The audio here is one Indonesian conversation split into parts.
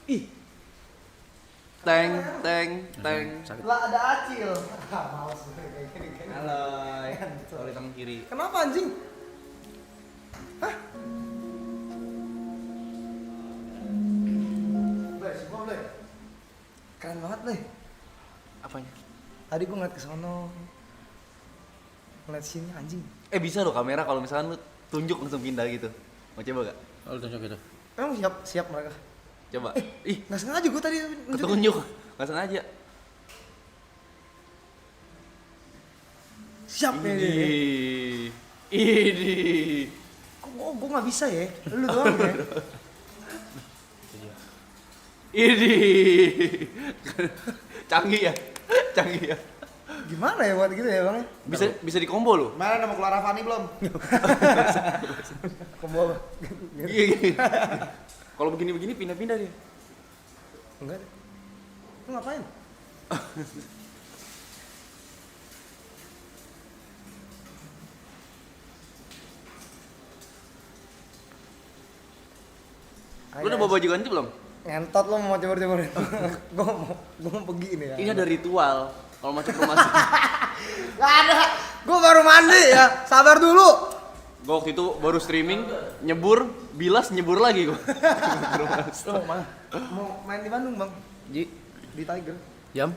Ih. Teng. Lah ada Acil. Males kayak gini. Alay. Sorry tangan kiri. Kenapa anjing? Hah? Boleh. Keren banget, Blay. Apanya? Tadi gua ngeliat ke sono. Ngeliat sini anjing. Bisa loh kamera kalau misalkan lu tunjuk langsung pindah gitu. Mau coba gak? Lu tunjuk gitu. Emang siap mereka. Coba. Ih, Nggak sengaja gua tadi nunjukin. ketunjuk. Gak sengaja. Siap ya dia. Ini. Kok gua nggak bisa ya? Lu doang ya. Ini. Canggih ya. Gimana ya buat gitu ya, Bang? Bisa di combo loh. Mana udah mau keluar Avani belum? Combo. Gini. Kalau begini pindah-pindah dia. Enggak deh. Lu ngapain? Lu udah bawa baju ganti belum? Ngentot lo mau coba-coba. Gua mau pergi ini ya. Ini ada ritual. Kalau masuk rumah sih. Gak ada. Gua baru mandi ya. Sabar dulu. Gue waktu itu baru streaming, nyebur, bilas nyebur lagi gue. Lo mau mana? Mau main di Bandung, Bang? Di Tiger. Jam?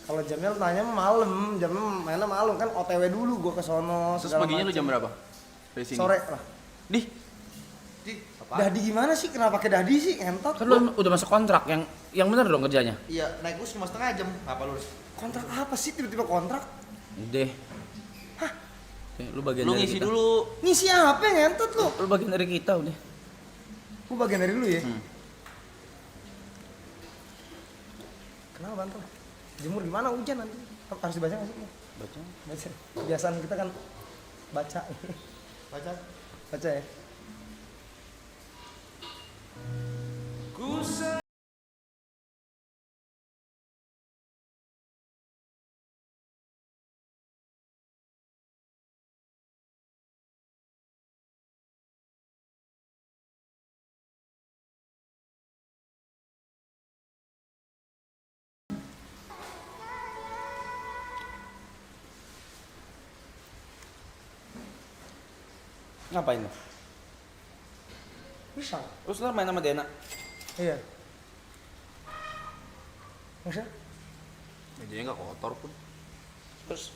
Kalau jamnya lu tanya malam, jamnya mainnya malam kan OTW dulu gua ke sono. Terus segala paginya lu macem. jam berapa? Dari sini. Sore lah. Dih, Dadi gimana sih? Kenapa pakai dadi sih? Ngentot. Kan lu udah masuk kontrak yang bener dong kerjanya. Iya, naik bus cuma setengah jam. Apa lu? Kontrak apa sih tiba-tiba kontrak? Udah. Hah? Lu bagian lu dari ngisi kita. dulu. Ngisi apa ngentot lu? Lu bagian dari kita udah. Gua bagian dari lu ya. Hmm. Kenapa bantu? Jemur gimana hujan nanti? Harus dibaca nggak sih? Baca. Baca. Kebiasaan kita kan baca. Baca. Baca ya. Ngapain lu? Bisa. Terus lu main sama Dena? Iya. Bisa? Mejanya nggak kotor pun. Terus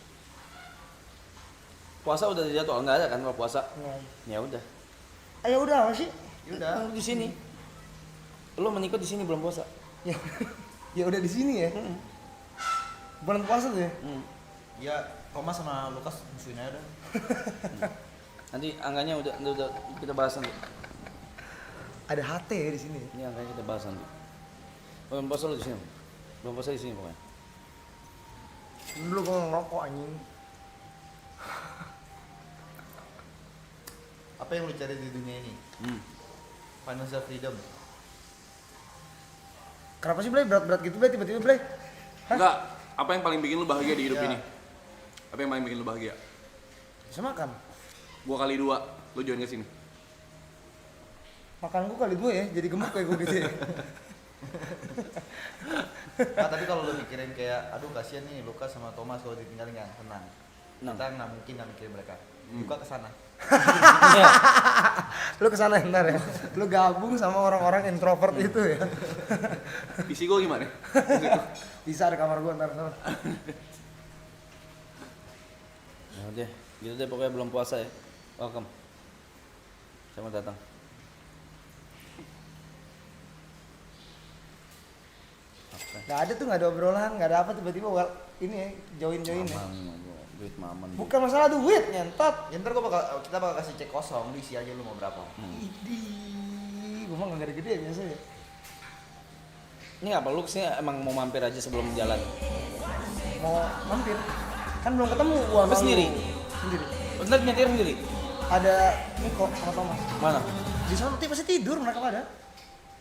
puasa udah dijadwal nggak ada kan kalau puasa? Nggak. Ya udah. Ayo udah apa sih? Yaudah. Di sini. Lu menikah di sini belum puasa. Ya, ya udah di sini ya. Bulan puasa tuh ya. Ya, Thomas sama Lukas musuhin aja udah. Nanti angkanya udah kita bahas nanti. Ada HT ya di sini. Ini angkanya kita bahas nanti. Belum puasa lu di sini. Belum puasa di sini pokoknya. Dulu gua ngerokok anjing. Apa yang lu cari di dunia ini? Financial freedom. Kenapa sih Blay berat-berat gitu Blay tiba-tiba Blay? Hah? Enggak, apa yang paling bikin lu bahagia di hidup Iya. ini? Apa yang paling bikin lu bahagia? Bisa makan. Gua kali 2, lu join ke sini. Makan gua kali 2 ya, jadi gemuk kayak gua gitu ya. Nah, tapi kalau lu mikirin kayak, aduh kasihan nih Lukas sama Thomas kalau ditinggalin kan, tenang. Tenang. Kita nggak mungkin nggak mikirin mereka. Luka kesana. Iya. Lu kesana ntar ya. Lu gabung sama orang-orang introvert itu ya. Isi gua gimana? Bisa ada kamar gua ntar sana. Ya udah, gitu deh pokoknya belum puasa ya. Welcome. Selamat datang. Gak ada tuh, gak ada obrolan, gak ada apa tiba-tiba ini ya, join-join ya. Duit maman. Bukan masalah duit, nyentot. Ya, ntar kita bakal kasih cek kosong, lu isi aja lu mau berapa. Idih, gua mah gak gede-gede biasa ya. Ini apa lu kesini emang mau mampir aja sebelum jalan? Mau mampir. Kan belum ketemu gua Lu sama sendiri? lu. Sendiri. Bener nyetir sendiri? Ada Niko sama Thomas. Mana? Di sana nanti pasti tidur mereka pada.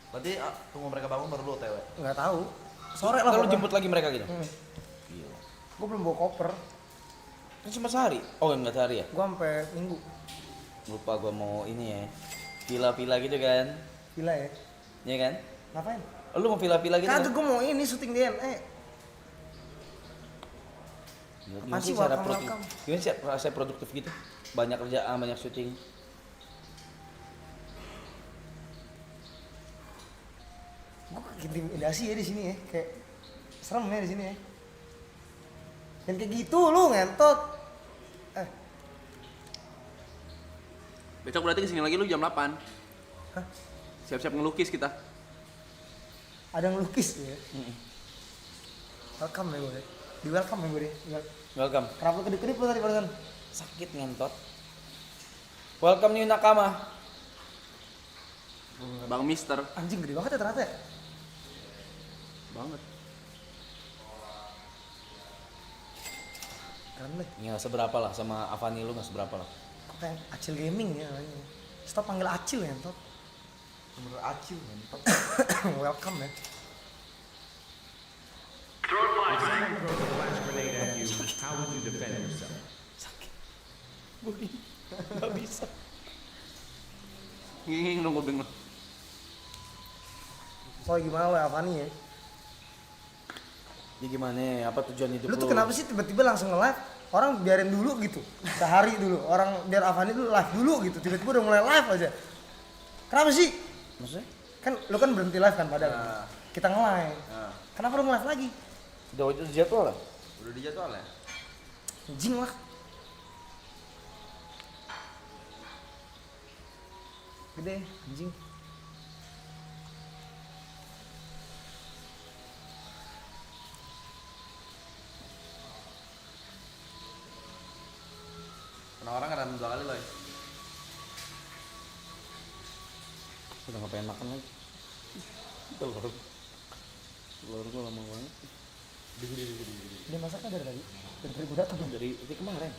Berarti tunggu mereka bangun baru lu OTW. Nggak tahu. Sore lah. Kalau pokoknya. jemput lagi mereka gitu? Gila. Gua belum bawa koper. Kan cuma sehari? Oh enggak sehari ya? Gua sampai minggu. Lupa gua mau ini ya. Pila-pila gitu kan? Gila ya. Iya kan? Ngapain? Oh, lu mau villa-villa gitu? Kagak, gue mau ini syuting DNA. Gimana sih, sih cara welcome? Gimana sih rasa produktif gitu? Banyak kerjaan, banyak syuting. Gue intimidasi ya di sini ya, kayak serem ya di sini ya. Dan kayak gitu lu ngentot. Besok berarti kesini lagi lu jam 8. Hah? Siap-siap ngelukis kita. Ada yang lukis ya. Welcome ya gue. Di welcome ya gue deh. Welcome. Kenapa lu kedip-kedip lu tadi barusan? Sakit ngentot. Welcome new nakama. Bang Mister. Anjing gede banget ya ternyata ya. Banget. Keren deh. Nggak seberapa lah sama Avani lu, nggak seberapa lah. Kok kayak Acil Gaming ya namanya. Stop panggil Acil ya ngentot. Bener acil ngentot. Welcome ya. Gue nggak bisa. Nging nunggu bingung. So gimana lo Avani ya? Jadi gimana? Apa tujuan hidup Lu tuh kenapa sih tiba-tiba langsung nge-live? Orang biarin dulu gitu, sehari dulu. Orang biar Avani dulu live dulu gitu. Tiba-tiba udah mulai live aja. Kenapa sih? Maksudnya? Kan lu kan berhenti live kan padahal. Nah. Kita nge-live. Nah. Kenapa lu nge-live lagi? Udah jadwal lah. Udah dijadwal ya? Anjing lah. Gede, anjing. Karena orang kan 2 kali loh. Udah nggak pengen makan lagi. Telur. Telur gua lama banget. Dia masaknya dari tadi. Dari gue datang. Dari kemarin.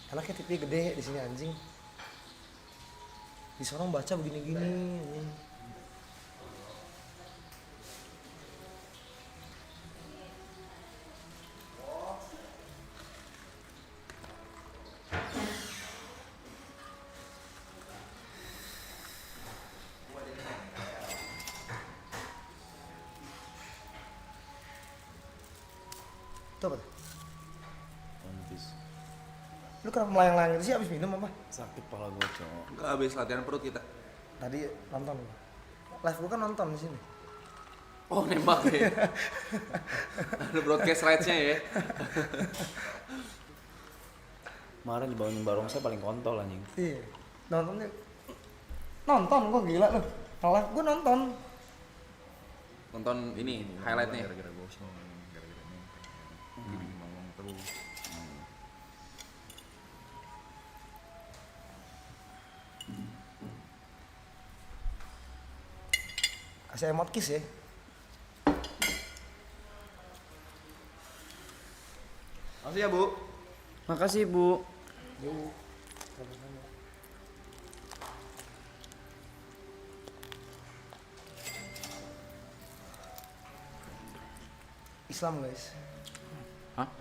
Anaknya TV gede di sini anjing. Di sorong baca begini-gini anjing. Itu apa tuh? Habis. Lu kenapa melayang-layang gitu sih abis minum apa? Sakit pala gua, cowok. Enggak habis latihan perut kita. Tadi nonton. Live gua kan nonton di sini. Oh, nembak ya. Ada broadcast rights-nya ya. Kemarin dibangunin barongsai paling kontol anjing. Iya. Nontonnya nonton gua gila lu. Live gua nonton. Nonton ini highlight-nya. Gara-gara gosong, gara-gara ini. Ngomong terus. Kasih emot kiss ya. Makasih ya, Bu. Makasih, Bu. Islam guys. Hah?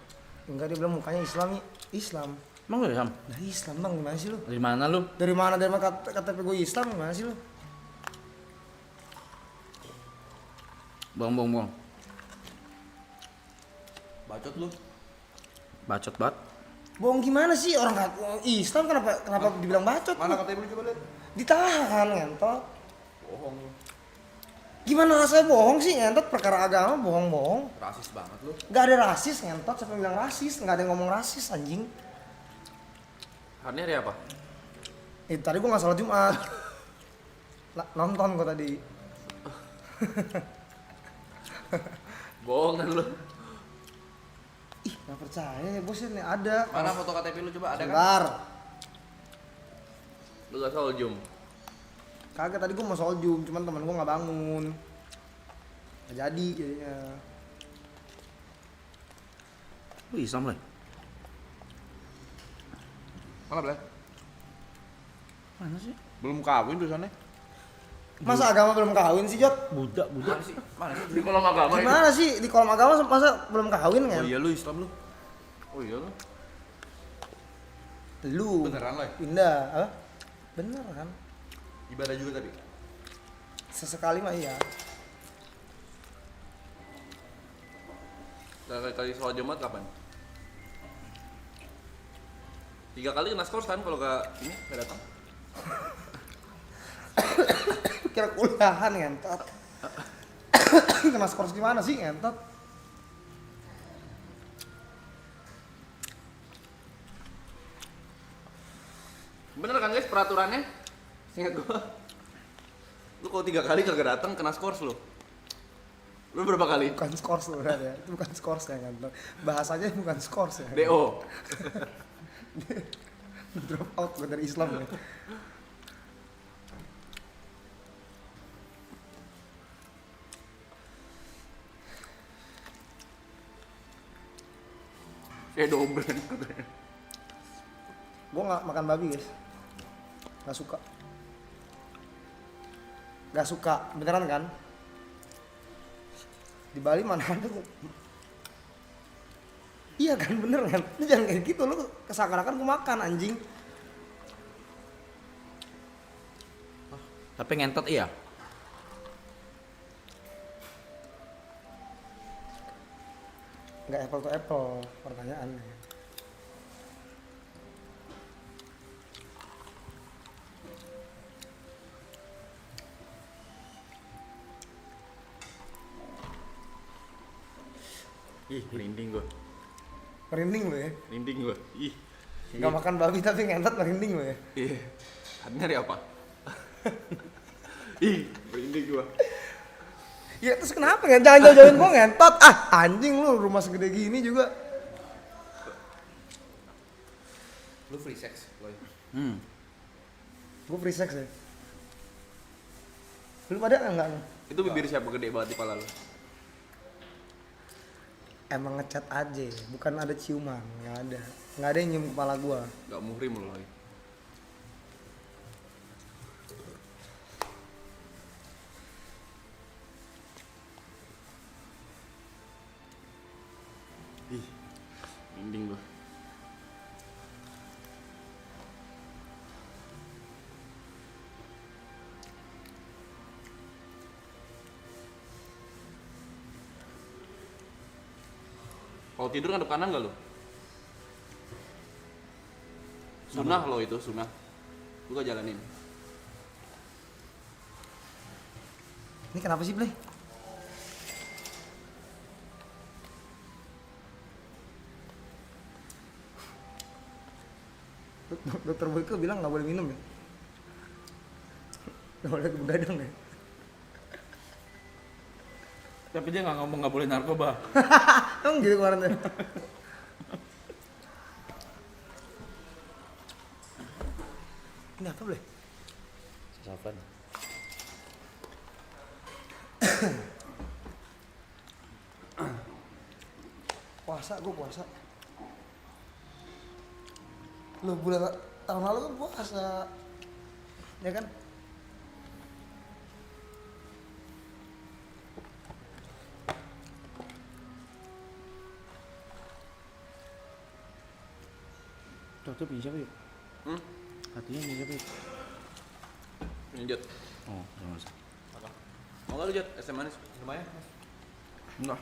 Enggak, dia bilang mukanya Islam. Islam. Emang lu Sam? Dari Islam bang, gimana sih lu? Dari mana lu? Dari mana KTP gue Islam, gimana sih lu? Buang. Bacot lu. Bacot banget. Bohong gimana sih orang Islam kenapa dibilang bacot? Mana lu? katanya lu coba lihat? Ditahan ngentot. Bohong lu. Gimana rasanya bohong sih ngentot, perkara agama bohong-bohong. Rasis banget lu. Gak ada rasis ngentot, siapa yang bilang rasis? Gak ada yang ngomong rasis anjing. Hari ini hari apa? Tadi gue gak salat Jumat. Nonton gue tadi. Bohong kan lu. Ih gak percaya ya bos, ini ada. Mana foto KTP lu coba ada kan? Sebentar. Lu gak soal Jum. Kagak, tadi gue mau soal Zoom, cuman temen gue gak bangun. Gak jadi jadinya. Lu Islam lah. Mana Bel? Mana sih? Belum kawin tuh sana. Masa agama belum kawin sih Jot? Budak. Mana sih? Mana sih? Di kolam agama ini. Gimana sih di kolam agama masa belum kawin Oh kan? iya lu Islam lu. Oh iya lu. Lu Beneran lo ya? pindah apa? Bener kan? Ibadah juga tadi. Sesekali mah iya. Kali sholat Jumat kapan? 3 kali kena skors kan kalau ini nggak datang. Kira kuliahan ngentot. Kena skor gimana sih ngentot? Bener kan guys peraturannya? Ingat gua. Lu kalau 3 kali kagak datang kena skors lu. Lu berapa kali? Bukan skors sebenarnya, itu bukan skors ya ngentot. Bahasanya bukan skors ya. DO. Drop out gue dari Islam ya. Double katanya. Gue nggak makan babi guys, nggak suka. Nggak suka, beneran kan? Di Bali mana ada tuh? Iya kan, bener kan? Lu jangan kayak gitu, lu kesakarakan gue makan anjing. Tapi ngentot iya. Nggak apple to apple pertanyaannya. Ih, merinding gua. Merinding lu ya? Merinding gua. Ih. Nggak makan babi tapi ngentot merinding lu ya? Iya. Nyari apa? Ih, merinding gua. Ya terus kenapa nggak jangan jauh-jauhin gue ngentot? Ah anjing lu rumah segede gini juga. Lu free sex, boy. Gue free sex ya. Belum ada enggak? Itu bibir siapa gede banget di kepala lu? Emang ngecat aja, bukan ada ciuman, nggak ada yang nyium kepala gua. Gak muhrim lu lagi. Ih, merinding gua. Kalau tidur ngadep kanan gak lu? Sunah lo itu, sunah. Lu gak jalanin. Ini kenapa sih Blay? Dokter Boyke bilang nggak boleh minum ya? Nggak boleh begadang ya? Tapi dia nggak ngomong nggak boleh narkoba. Emang gitu kemarin ya? Ini apa Blay? Sasapan. Puasa, gue puasa. Lu bulan tahun lalu kan puasa, ya kan? Tuh punya siapa yuk? Hatinya punya siapa yuk? Lanjut. Oh, jangan usah. Apa? Mau gak lu Jat? Es teh manis? Lumayan. Enggak.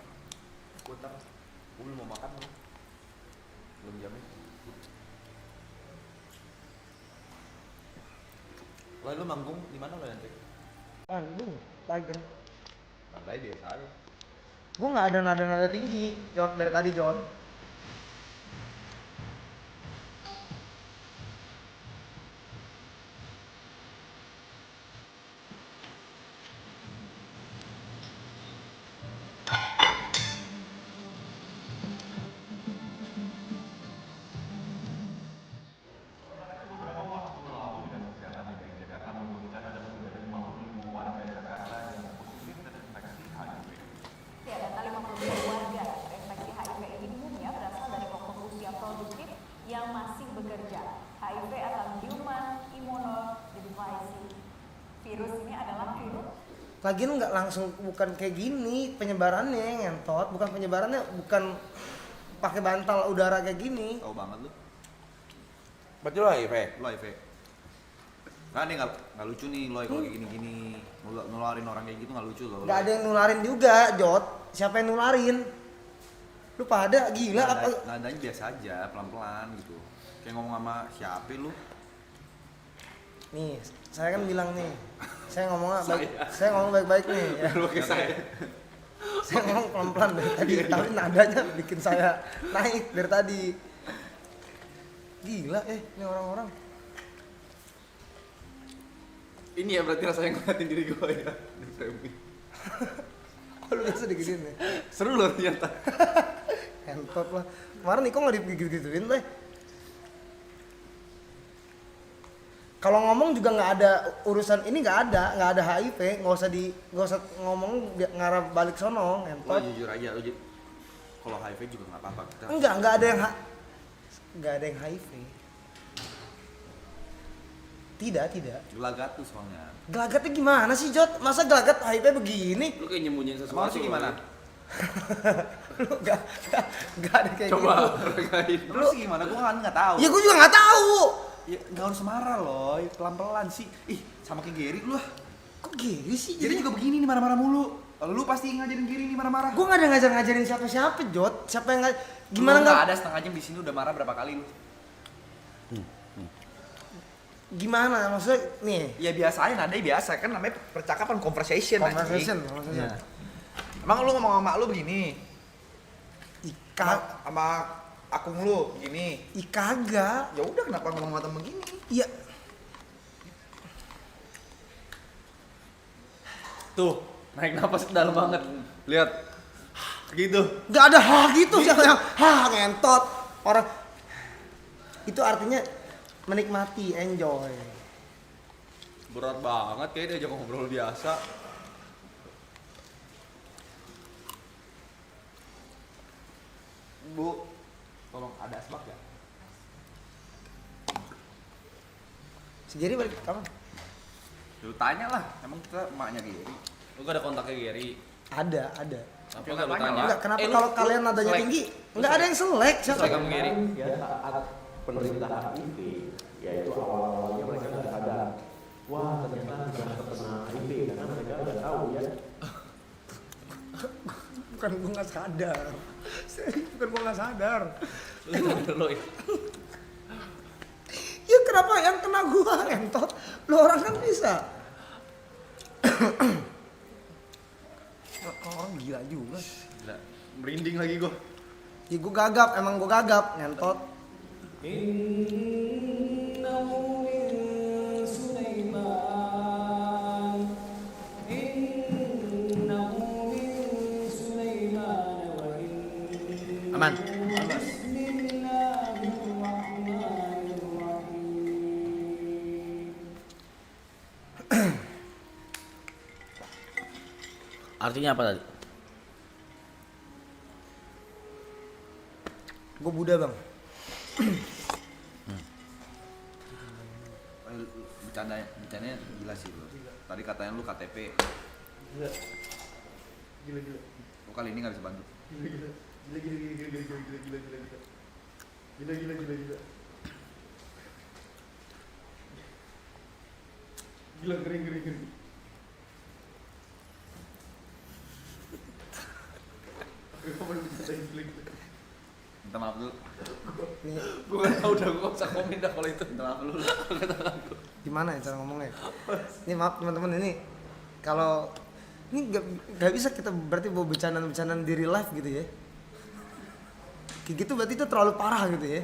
Gua ntar. Gua belum mau makan lu. Belum jamnya. Lo lu manggung di mana lo nanti? Bandung, Tiger. Bandai biasa aja. Gue nggak ada nada-nada tinggi, John, dari tadi John. Ya, data 52 warga terinfeksi HIV ini umumnya berasal dari kelompok usia produktif yang masih bekerja. HIV atau Human Immunodeficiency. Virus ini adalah virus. Lagian nggak langsung, bukan kayak gini penyebarannya ngentot, bukan penyebarannya, bukan pakai bantal udara kayak gini. Tahu banget lu. Berarti lo HIV? Lu HIV. Kan dia nggak lucu nih Loy kalau kayak gini-gini. Nularin orang kayak gitu nggak lucu loh. Nggak ada yang nularin juga, Jot. Siapa yang nularin? Lu pada gila apa? Nadanya biasa aja, pelan-pelan gitu. Kayak ngomong sama siapa lu? Nih, saya kan bilang nih. Saya ngomong baik-baik nih ya. Saya ngomong pelan-pelan dari tadi, tapi nadanya bikin saya naik dari tadi. Gila ini orang-orang. Ini ya berarti rasanya ngeliatin diri gue ya di framing. Kok lu biasa digituin ya? Seru loh ternyata. Entot lah. Kemarin Niko nggak digigit-gituin teh. Kalau ngomong juga nggak ada urusan ini, nggak ada HIV, nggak usah ngomong ngarah balik sono, Lo entot. jujur aja, kalau HIV juga nggak apa-apa kita. Nggak ada yang HIV. Tidak. Gelagat tuh soalnya. Gelagatnya gimana sih, Jot? Masa gelagat HIV begini? Lu kayak nyembunyiin Mau sesuatu. sih gimana? Lu nggak ada kayak Coba gitu. pergain. Lu sih gimana? Gue nggak tahu. Ya gue juga nggak tahu. Ya nggak harus marah loh, pelan-pelan sih. Ih, sama kayak Gary lu lah. Kok gini sih? Gary juga begini nih marah-marah mulu. Lu pasti ngajarin Gary nih marah-marah. Gue nggak ada ngajarin siapa-siapa, Jot. Siapa yang Gimana gimana nggak? ada setengah jam di sini udah marah berapa kali lu? Gimana maksudnya nih? Ya biasa aja, nadanya biasa kan namanya percakapan conversation. Conversation. Ya. Emang lu ngomong sama lu begini? Ika, Sama akung lu begini? kagak. Ya udah kenapa ngomong sama temen begini? Iya. Tuh, naik napas dalam banget. Lihat. Gitu. Nggak ada gitu siapa yang ngentot orang. Itu artinya menikmati, enjoy. Berat banget kayak diajak ngobrol biasa. Bu, tolong ada asbak ya? Si Jerry balik kapan? Lu tanya lah, emang kita emaknya Gary. Lu gak ada kontaknya Gary. Ada. Apa Ya, enggak lu tanya tanya? lah. Enggak, kenapa lu- kalau lu kalian nadanya selek. tinggi? Enggak ada yang selek, siapa? Selek sama Gary. Ya saat penderita HIV, yaitu awal-awalnya mereka nggak sadar, wah ternyata sudah terkena HIV karena mereka nggak tahu ya. Bukan gue nggak sadar. Serius, bukan gue nggak sadar. Lu Ya kenapa yang kena gua entot? Lu orang kan bisa. Orang gila juga. Gila, merinding lagi gua. Ya gua gagap, emang gua gagap ngentot. Aman. Artinya apa tadi? Gua Buddha, Bang. Bercandanya gila sih lu. Tadi katanya lu KTP. Gila. Lu kali ini nggak bisa bantu. Gila ngeri. Minta maaf dulu. Gua gak tau udah, gua gak usah komen dah kalau itu. Minta maaf dulu. Gimana ya cara ngomongnya? Ini maaf teman-teman, ini kalau ini nggak bisa kita berarti bawa bercandaan di real life gitu ya. Kayak gitu berarti itu terlalu parah gitu ya.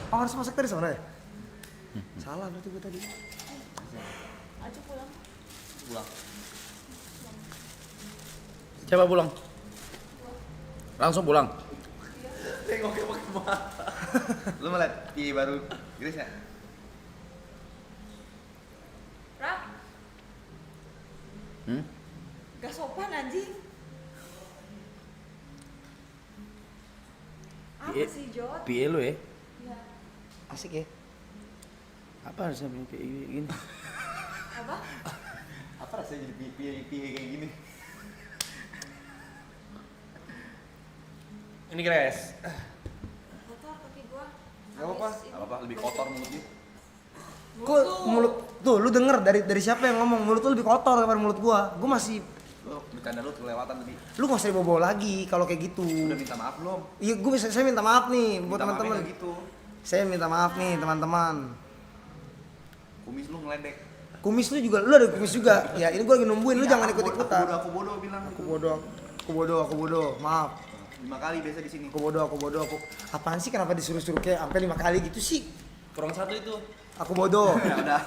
Oh harus masak dari sana ya? Salah berarti gue tadi. Aja pulang. Pulang. Siapa pulang? Langsung pulang. Tengoknya pakai mata. Lu mau liat PA baru Grace nggak? Rak, Hmm? gak sopan anjing. Apa Iya. sih, Jot? PA lu ya? Ya. Asik ya? Apa harusnya punya PA gini? Apa? Apa rasanya jadi PA kayak gini? Ini Grace. Kotor kaki gua. Gak apa-apa. Gak apa-apa, lebih kotor mulutnya. Kok mulut tuh lu denger dari siapa yang ngomong mulut lu lebih kotor daripada mulut gua. Gua masih Lo bercanda lu kelewatan tadi. lu gak usah dibawa lagi kalau kayak gitu. Udah minta maaf belum? Iya, saya minta maaf nih buat Minta maafnya teman-teman. nggak gitu. Saya minta maaf nih teman-teman. Kumis lu ngeledek. Kumis lu juga, lu ada kumis juga. Ya ini gua lagi nungguin, lu jangan ikut-ikutan. Aku bodoh bilang. Aku bodoh. Maaf. 5 kali biasa di sini. Aku bodoh. Apaan sih kenapa disuruh-suruh kayak sampai 5 kali gitu sih? Kurang satu itu. Aku bodoh. Ya udah.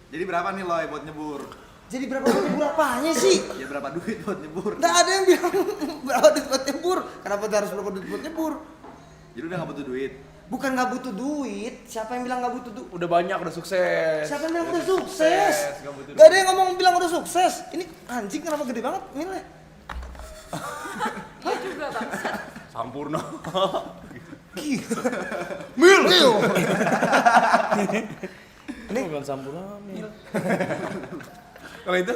Jadi berapa nih Loy buat nyebur? Jadi berapa apanya sih? Ya berapa duit buat nyebur? Nggak ada yang bilang berapa duit buat nyebur. Kenapa dia harus berapa duit buat nyebur? Jadi udah gak butuh duit. Bukan nggak butuh duit. Siapa yang bilang nggak butuh duit? Udah banyak, udah sukses. Siapa yang bilang udah sukses? Gak butuh Gak ada yang ngomong bilang udah sukses. Ini anjing kenapa gede banget nilai? Dia juga bangsa. Sampurna. Mil. Ini bukan sampurna, Mil. Kalau itu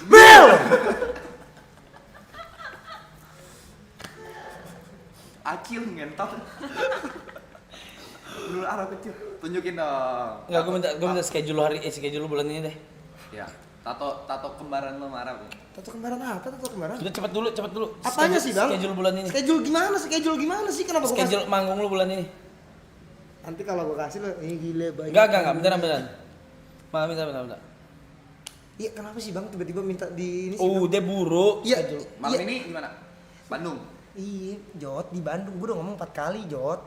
Mil. Acil ngentot. Menurut arah kecil. Tunjukin dong. Enggak, gue minta schedule bulan ini deh. Ya. Tato kembaran lo marah tuh. Tato kembaran apa? Tato kembaran? Sudah cepet dulu. Apanya sih, Bang? Schedule bulan ini. Schedule gimana sih? Kenapa gua kasih? Schedule manggung lu bulan ini. Nanti kalau gua kasih lo, ini gile banyak. Enggak, beneran. Minta. Iya, kenapa sih Bang tiba-tiba minta di ini sih? Oh, Bang? dia buruk. Iya. Schedule. Malam Iya. ini gimana? Bandung. Iya, Jot di Bandung. Gua udah ngomong 4 kali, Jot.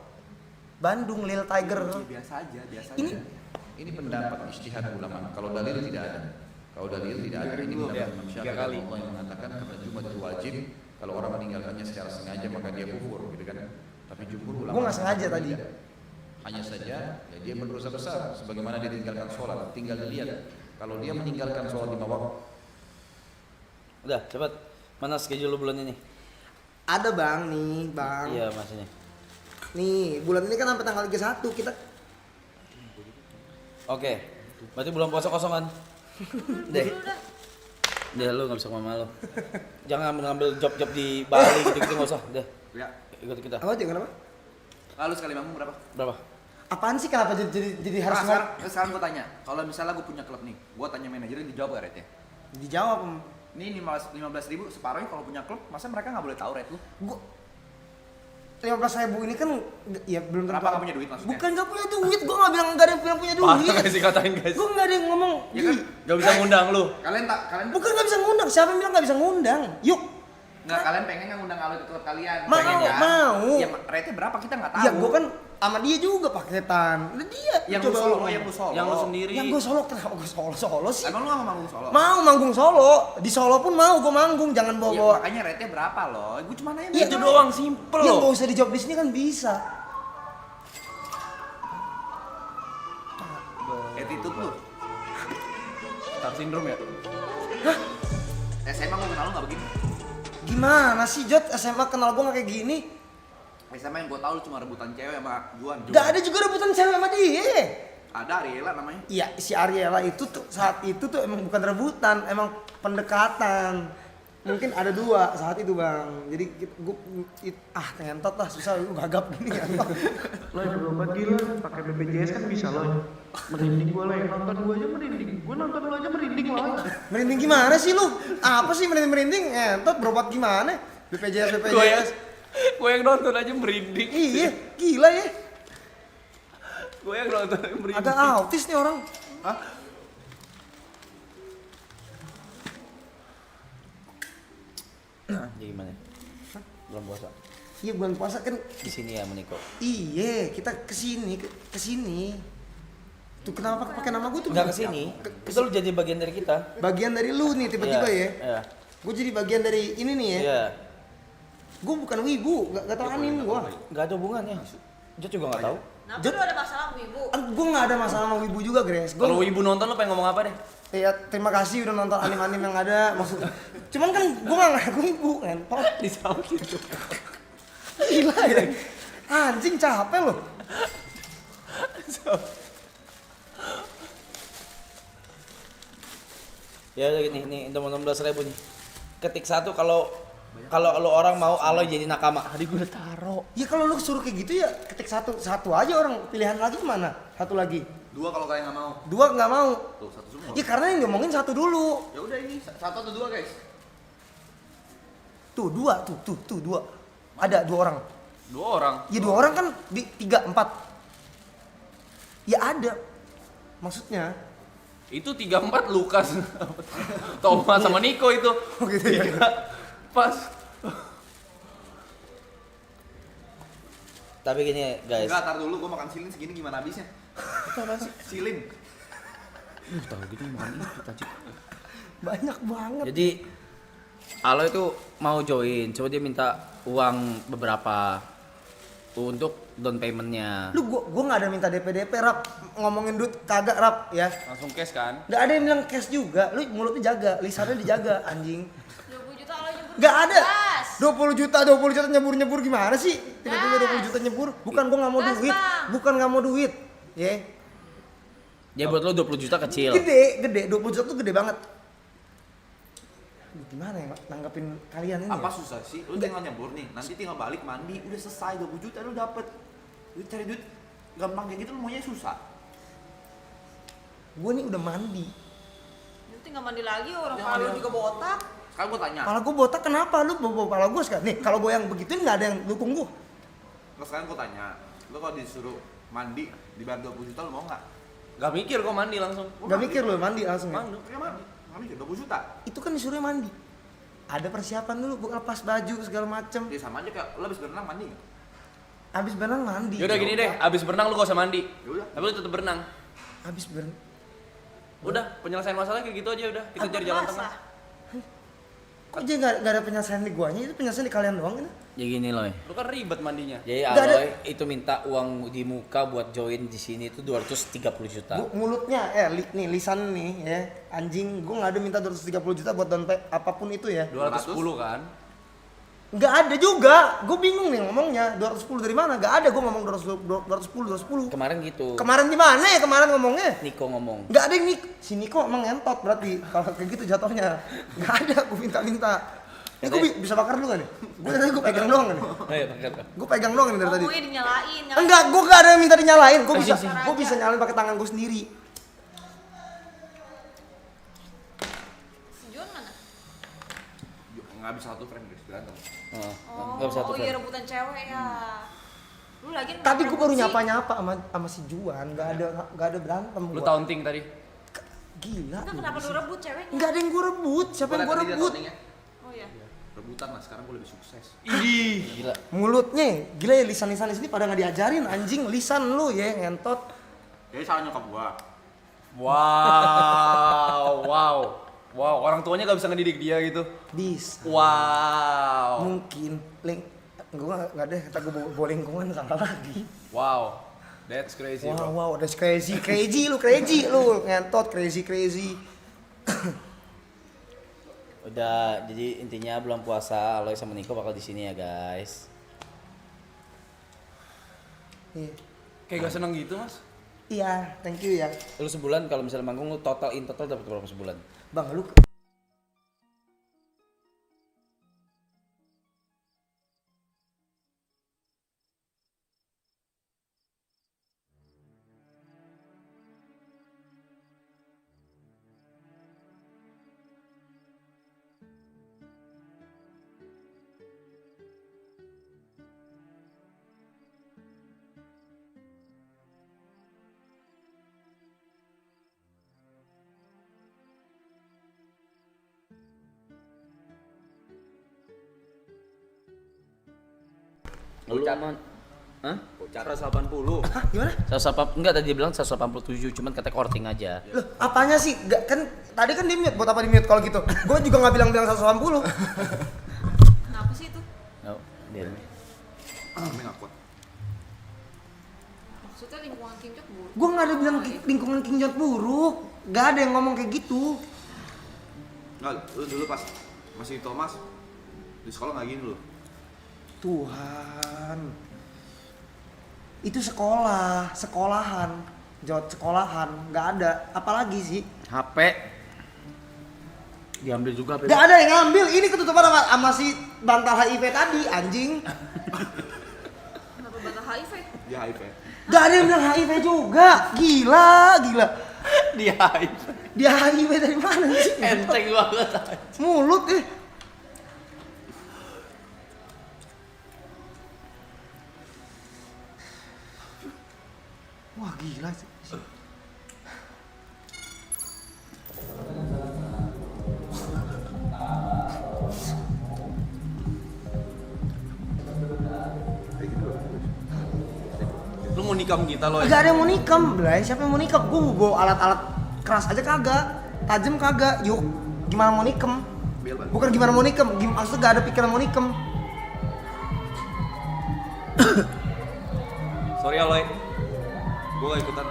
Bandung Lil Tiger. Biasa aja. Ini Ini pendapat ijtihad ulama. Kalau dalil tidak ada. Kalau dalil tidak ada, ini pendapat Imam Syafi'i Allah yang mengatakan karena Jumat itu wajib. Kalau orang meninggalkannya secara sengaja maka dia kufur, gitu kan? Tapi jumhur ulama. Gua nggak sengaja tadi. tidak. Hanya saja ya dia berdosa besar, sebagaimana dia tinggalkan sholat. Tinggal dilihat. Kalau dia meninggalkan sholat 5 waktu, Udah, cepet. Mana schedule lu bulan ini? ada Bang nih, Bang. Iya, maksudnya. Nih, bulan ini kan sampai tanggal 31 kita Oke. Berarti bulan puasa kosong kan? Deh. Deh, lu enggak bisa kemana lu. Jangan ngambil job-job di Bali gitu-gitu enggak usah. Deh, Ya. ikut kita. apa aja kenapa? Lalu sekali manggung berapa? Berapa? Apaan sih kenapa jadi harus Sekarang gue tanya, kalau misalnya gue punya klub nih, gue tanya manajernya dijawab gak rate-nya? dijawab? Ini 15.000 separuhnya kalau punya klub, masa mereka nggak boleh tahu rate lu? Gua 15.000 ini kan ya belum tentu. Kenapa nggak punya duit maksudnya? Bukan nggak punya duit, gua nggak bilang nggak ada yang punya parah duit. guys dikatain guys. Gua nggak ada yang ngomong. Ya kan? Gak bisa ngundang lu. Kalian Bukan nggak bisa ngundang. Siapa yang bilang nggak bisa ngundang? Yuk. nggak kalian pengen nggak ngundang Alwi ke klub kalian? Mau, Pengen kan? mau. Ya rate-nya berapa kita nggak tahu. Ya gua kan sama dia juga paketan. Udah dia. yang lu coba solo, ngomong. yang lu solo. Yang lu sendiri. Yang gua solo kenapa gua solo sih? Emang lu nggak mau manggung solo? Mau manggung solo. Di Solo pun mau gua manggung, jangan Ya, bawa-bawa. makanya rate-nya berapa loh? Gue cuma nanya. Iya, Itu doang simple Ya loh. nggak usah dijawab di sini kan bisa. Attitude lu. Star syndrome ya. SMA gue kenal lu nggak begini. Gimana sih Jot, SMA kenal gua nggak kayak gini? SMA yang gue tahu lu cuma rebutan cewek sama Juan. Gak ada juga rebutan cewek sama dia. Ada Ariela namanya. Iya, si Ariela itu tuh saat itu tuh emang bukan rebutan, emang pendekatan. Mungkin ada 2 saat itu Bang. Jadi ngentot lah, susah gue gagap gini ya. Loh, berobat gila, pakai BPJS kan bisa loh. Merinding gua lah, nonton gua aja merinding. Gua nonton lu aja merinding loh. Merinding gimana sih lu? Apa sih merinding? Ngentot berobat gimana? BPJS. Gue yang nonton aja merinding. Iya, gila ya. Gue yang nonton aja merinding. Agak autis nih orang. Hah? Jadi gimana? Bulan puasa. Iya bulan puasa kan. Di sini ya Meniko. Iya, kita kesini. Tuh kenapa pakai nama gue tuh? Enggak kesini. Itu lu jadi bagian dari kita. Bagian dari lu nih tiba-tiba Iya, ya. Iya. Gue jadi bagian dari ini nih ya. Iya. Gue bukan wibu, gak tau anim gue. Enggak ada hubungannya. Jod juga enggak tahu. Nah, Jod- lu ada masalah sama ibu. Gue gak ada masalah sama wibu juga, Grace. Kalau ibu nonton lu pengen ngomong apa deh? Ya terima kasih udah nonton anim-anim yang ada. Maksud, cuman kan gue gak ngaku wibu kan. Disautin tuh. Gila ya. Anjing capek loh. Ya udah nih teman-teman 16.000 nih. ketik satu kalau lo orang mau Aloy jadi nakama. Tadi gue udah taro. Ya kalau lu suruh kayak gitu ya ketik satu aja orang, pilihan lagi mana? Satu lagi. 2 kalau kalian nggak mau. 2 nggak mau. Tuh 1 semua. Ya karena yang ngomongin 1 dulu. Ya udah ini 1 atau 2 guys. Tuh 2, tuh 2. Ada 2 orang. 2 orang. Ya 2 orang kan di 3, 4. Ya ada. Maksudnya. Itu 3-4 Lukas, Thomas sama Niko itu. Oh gitu ya. Pas. Tapi gini guys. Enggak, tar dulu gua makan silin segini gimana habisnya? Itu apa sih? Silin. Tahu gitu makan itu tadi. Banyak banget. Jadi Aloy itu mau join, coba dia minta uang beberapa untuk down paymentnya. Lu gua enggak ada minta DP Rap. Ngomongin duit kagak Rap ya. Langsung cash kan? Enggak ada yang bilang cash juga. Lu mulutnya jaga, lisannya dijaga anjing. 20 juta Aloy nyebur. Enggak ada. Gas. 20 juta nyebur gimana sih? Tiba-tiba 20 juta nyebur. Bukan gua enggak mau Gas, duit. Bang. Bukan enggak mau duit. Ya. Ya buat lo 20 juta kecil. Gede. 20 juta tuh gede banget. Gimana ya nanggepin kalian ini? Apa ya? susah sih? Lu tinggal nyebur nih, nanti tinggal balik mandi, udah selesai 20 juta lu dapet. Lu cari duit gampang kayak gitu lu maunya susah. Gua nih udah mandi. Lu tinggal mandi lagi orang kepala lu juga botak. Sekarang gua tanya. Kepala gua botak kenapa? Lu bawa kepala gua sekarang. Nih, kalau gua yang begituin enggak ada yang dukung gua. Sekarang gua tanya, lu kalau disuruh mandi dibayar 20 juta lu mau nggak? Gak mikir gua mandi langsung. Enggak mikir lu mandi langsung ya. Mandi, kayak mandi. Mandi 20 juta. Itu kan disuruh mandi. Ada persiapan dulu, bukan lepas baju segala macem. Ya sama aja kayak lu habis berenang mandi nggak? Abis berenang mandi. Yaudah gini deh, abis berenang lu gak usah mandi. Yaudah. Tapi lu tetep berenang. Abis berenang. Udah, penyelesaian masalah kayak gitu aja udah. Kita cari jalan tengah. Kok aja nggak ada penyelesaian di guanya? Itu penyelesaian di kalian doang ini? Ya gini loh. Lu kan ribet mandinya. Jadi Nggak ada. Aloy itu minta uang di muka buat join di sini itu 230 juta. Mulutnya, nih lisan nih ya, anjing. Gue nggak ada minta 230 juta buat down apapun itu ya. 210 kan? Nggak ada juga. Gue bingung nih ngomongnya. 210 dari mana? Nggak ada. Gue ngomong 210. Kemarin gitu. Kemarin di mana ya? Kemarin ngomongnya? Niko ngomong. Nggak ada yang si Niko emang ngentot berarti kalau kayak gitu jatuhnya. Nggak ada. Gue minta. Ini gue bisa bakar dulu kan nih? Gue pegang doang nih. Ayo pakai. Gue pegang doang nih dari tadi. Ngomongnya dinyalain. Enggak, gue gak ada yang minta dinyalain. Gue bisa, sini. gue bisa nyalain pakai tangan gue sendiri. Si John mana? Nggak bisa satu frame guys, berantem. Enggak bisa Oh tuh. iya rebutan cewek ya. Lu lagi Tadi gue baru nyapa sama si Juan, gak ada berantem. Lu gua. taunting tadi? Gila. Enggak, lu kenapa sih. lu rebut ceweknya? Nggak ada yang gue rebut. Siapa yang gue rebut? Oh iya. Rebutan lah, sekarang gue lebih sukses. Gila. Mulutnya, gila ya lisan-lisan di sini pada nggak diajarin anjing lisan lu ya ngentot. Jadi salah nyokap gua. Wow, orang tuanya gak bisa ngedidik dia gitu. Bisa. Wow. Mungkin gue nggak deh kata gue bawa lingkungan salah lagi. Wow. That's crazy, bro. Wow, that's crazy lu ngentot crazy. Udah, jadi intinya belum puasa Aloy sama Niko bakal di sini ya, guys. Iya. Kayak gak seneng gitu, Mas. Iya, thank you ya. Lu sebulan kalau misalnya manggung lu total dapat berapa sebulan? Bang, lu Lu aman? Hah? 180. hah, gimana? 180 enggak tadi dia bilang 187 cuman kata korting aja. Loh, apanya sih? Gak kan tadi kan di mute, buat apa di mute kalau gitu? Gue juga nggak bilang 180. Kenapa sih itu? Oh, dia. Kami gak kuat. Maksudnya lingkungan Kim Jong buruk. Gue nggak ada bilang lingkungan King Jong buruk. Gak ada yang ngomong kayak gitu. Nggak, lu dulu pas masih Thomas di sekolah gak gini lu. Tuhan. Itu sekolahan. Jawab sekolahan, nggak ada. Apalagi sih? HP. Diambil juga Gak ada yang ngambil, ini ketutupan sama si bantal HIV tadi, anjing. Kenapa batal HIV? Dia HIV. Gak ada yang bilang HIV juga, gila. Dia hype. Dia HIV dari mana sih? Enteng banget. Mulut Wah gila sih. Lu mau nikam kita lo ya? Gak ada yang mau nikam, Blay. Siapa yang mau nikam? Gue bawa alat-alat keras aja kagak, tajam kagak. Yuk, gimana mau nikam? Bukan gimana mau nikam, maksudnya gak ada pikiran mau nikam. Sorry Aloy. Gue gak ikutan.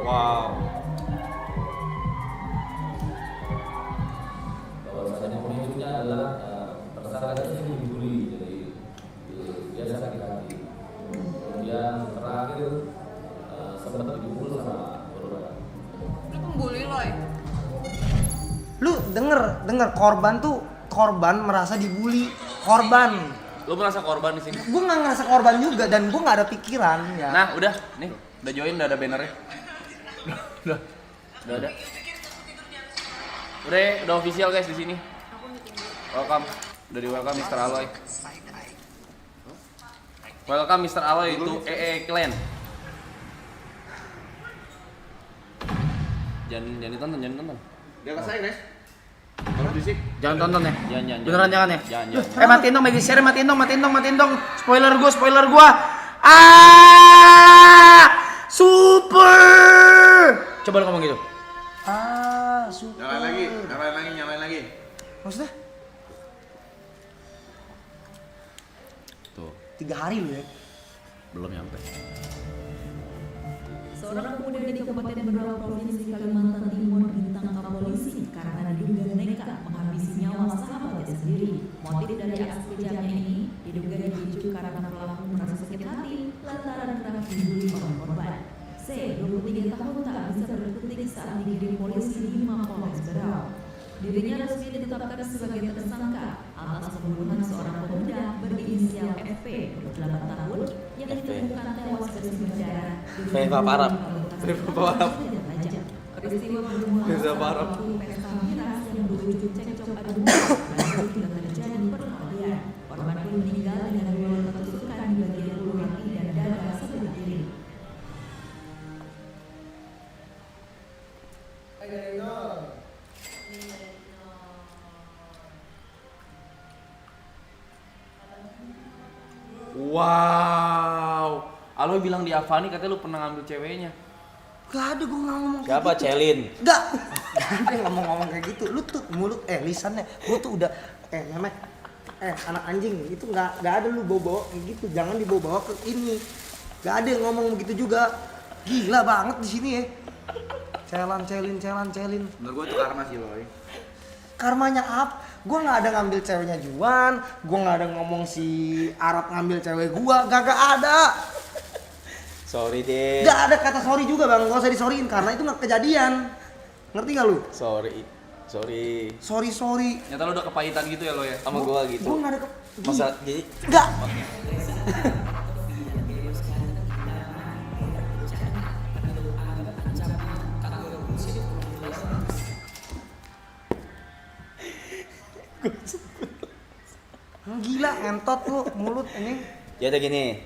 Wow. Bahwasanya pemicunya adalah tersangka ini dibully, jadi dia sakit hati. Kemudian terakhir sempat dipukul sama korban. Lu pembuli Loy. Lu denger korban merasa dibully. Korban. Lu merasa korban di sini? Gue nggak ngerasa korban juga dan gue nggak ada pikiran ya. Nah, udah. Nih, udah join, udah ada bannernya. Udah ada. Udah official guys di sini. Welcome. Udah di welcome Mr. Aloy. Welcome Mr. Aloy itu Clan. Jangan ditonton. Dia atas saya, guys. Kalau fisik. Jangan tonton ya. Jangan. Beneran jangan ya. Jangan. Matiin dong, bagi share, matiin dong. Spoiler gua. Super. Coba lu ngomong gitu. Super. Nyalain lagi. Maksudnya? Tuh, 3 hari lu ya. belum nyampe. Seorang pemuda di Kabupaten Berau, Provinsi Kalimantan Timur ditangkap polisi karena diduga nekat menghabisi nyawa sahabatnya sendiri. Motif dari aksi kejamnya ini diduga dipicu karena pelaku merasa sakit hati lantaran kerap dibully oleh korban. C, 23 tahun tak bisa berkutik saat digiring polisi di Mapolres Berau. Dirinya resmi ditetapkan sebagai tersangka atas pembunuhan seorang pemuda berinisial FP 28 tahun yang ditemukan tewas bersimbah darah di Feva Arab. Peristiwa bermula saat pelaku pesta miras yang berujung cekcok adu mulut lalu hingga terjadi perkelahian. Korban pun meninggal dengan 2 luka tusukan di bagian bulu kaki dan dada sebelah kiri. Wow. Aloy bilang di Avani katanya lu pernah ngambil ceweknya. Gak ada, gue nggak ngomong kayak Siapa? gitu. Celin. Gak ada yang ngomong kayak gitu. Lu tuh mulut, lisannya, gue tuh udah, Memek, anak anjing, itu nggak ada lu bawa kayak gitu. Jangan dibawa ke ini. Gak ada yang ngomong begitu juga. Gila banget di sini ya. Celin. Menurut gue itu karma sih, Loy. Karmanya apa? Gue nggak ada ngambil ceweknya Juan. Gue nggak ada ngomong si Arab ngambil cewek gue. Gak ada. Sorry deh. Gak ada kata sorry juga bang. Gak usah disoriin karena itu nggak kejadian. Ngerti gak lu? Sorry. Sorry. Nyata lu udah kepahitan gitu ya lo ya? Sama gua gitu. Gue nggak ada Masa jadi Gak. Gila entot lu mulut ini. ya udah gini.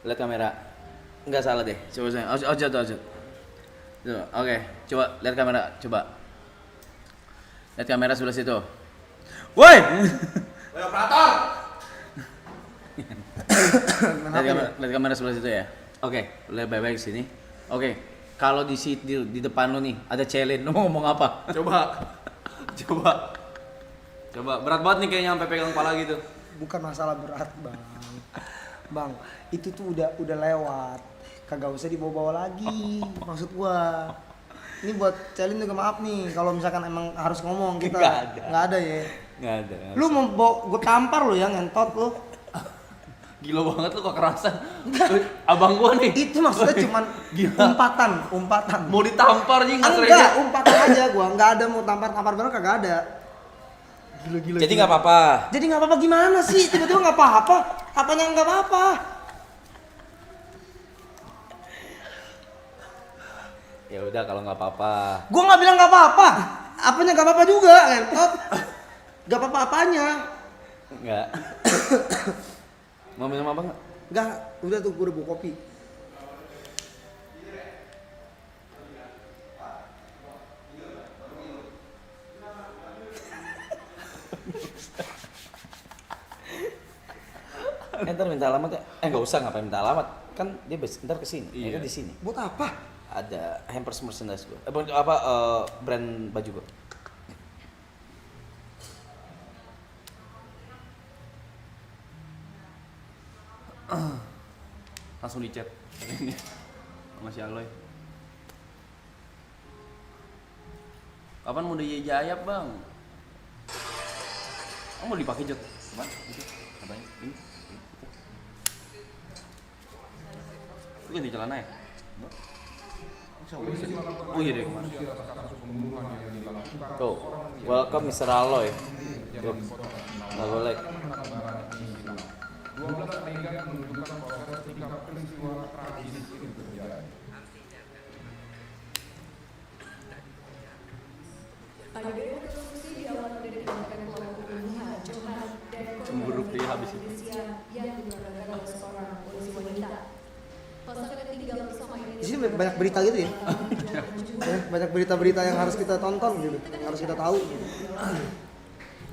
Lihat kamera. Enggak salah deh. Coba saya. Ojo. Oke, coba lihat kamera, coba. Lihat kamera sebelah situ. Woi. Operator. Lihat kamera sebelah situ ya. Oke, lihat baik-baik sini. Oke, kalau di depan lu nih ada Celin, lu mau ngomong apa? Coba berat banget nih kayaknya sampai pegang kepala gitu. Bukan masalah berat bang, itu tuh udah lewat, kagak usah dibawa-bawa lagi. Maksud gua ini buat Celin juga maaf nih kalau misalkan emang harus ngomong kita nggak ada ya. Nggak ada. Lu mau bawa gua tampar lu ya ngentot lu. Gila banget lu kok kerasan. Abang gua nih. Itu maksudnya cuman umpatan. Mau ditampar nih Enggak, umpatan aja gua. Enggak ada mau tampar-tampar bener kagak ada. Gila. Jadi nggak apa-apa. Jadi nggak apa-apa gimana sih? Tiba-tiba nggak apa-apa. Apanya nggak apa-apa? Ya udah kalau nggak apa-apa. Gua nggak bilang nggak apa-apa. Apanya nggak apa-apa juga, ngentot. Nggak apa-apa apanya. Enggak. Mau minum apa nggak? Enggak, udah tuh gua udah bawa kopi. Ntar minta alamat ya? Nggak usah, ngapain minta alamat? Kan dia ntar kesini, ya kan di sini. Buat apa? Ada hampers merchandise gue. Brand baju gue. Langsung di chat. Ini sama si Aloy. Kapan mau dijayap, Bang? Oh, mau dipakai Jot? Apa? Itu. Apanya? Ini. Itu ganti celana ya? Oh iya deh kemarin. Tuh, welcome Mr. Aloy. Tuh, nggak boleh. 12 adegan menunjukkan proses ketika peristiwa tragis itu terjadi. Adegan rekonstruksi diawali dari tindakan pelaku pembunuhan jahat dan Cemburu pria habis itu. yang dilakukan oleh seorang polisi wanita. Pasangan yang tinggal bersama ini Di sini banyak berita gitu ya. Ya, banyak berita-berita yang harus kita tonton gitu, yang harus kita tahu. Gitu.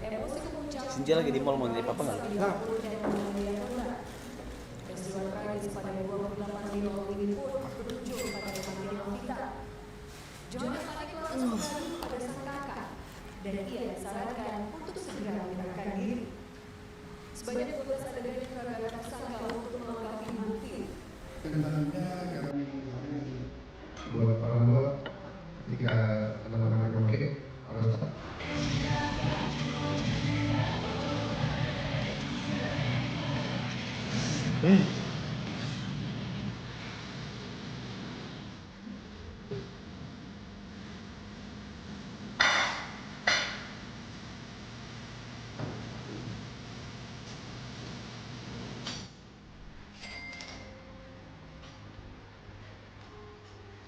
emosi kepuncak Sinja lagi di mall mau nitip apa nggak? Nah, peristiwa tragis pada 28 Mei lalu ini pun berujung pada kematian Novita. Jonas panik langsung mengadu pada sang kakak dan ia disarankan untuk segera menyerahkan diri. Sebanyak 12 adegan yang terhadap tersangka untuk melengkapi bukti. Sebenarnya kami buat para buat ketika anak-anak oke harus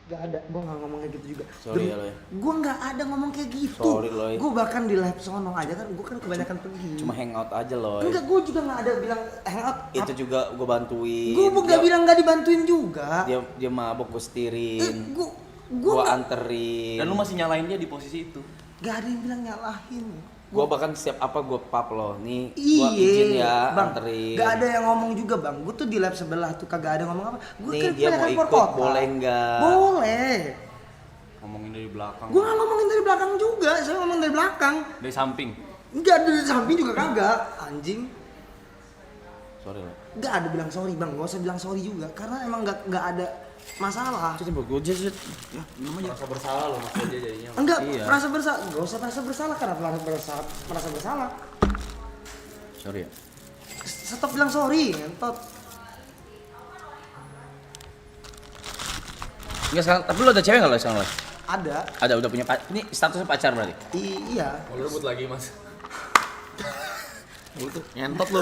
Gak ada, gue gak ngomong kayak gitu juga. Sorry ya, Loy. Gue gak ada ngomong kayak gitu. Sorry, Loy. Gue bahkan di live sono aja kan, gue kan kebanyakan pergi. Cuma hangout aja loh. Enggak, gue juga gak ada bilang hangout. Itu juga gue bantuin. Gue gak bilang gak dibantuin juga. Dia mabok gue setirin. Gue Gue anterin. Dan lu masih nyalain dia di posisi itu. gak ada yang bilang nyalahin. Gue bahkan setiap apa gue pap loh. Nih, gue izin ya bang, anterin. gak ada yang ngomong juga bang. Gue tuh di lab sebelah tuh kagak ada ngomong apa. Gua Nih kan dia mau kebanyakan ikut, perkota. boleh nggak? Boleh. Ngomongin dari belakang. Gue gak ngomongin dari belakang juga. Saya ngomong dari belakang. Dari samping. Enggak, dari samping juga kagak. Anjing. Sorry loh. Gak ada bilang sorry bang. Gak usah bilang sorry juga. Karena emang gak ada masalah. Jadi gue aja. Ya, merasa bersalah loh Mas aja jadinya. Enggak, Iya. merasa bersalah. Gak usah merasa bersalah. Karena merasa bersalah. Sorry ya. Stop bilang sorry, ngentot. Enggak sekarang, tapi lo ada cewek nggak lo sekarang lo? Ada. Udah punya ini statusnya pacar berarti? Iya. Mau rebut lagi Mas. Lu tuh ngentot lu.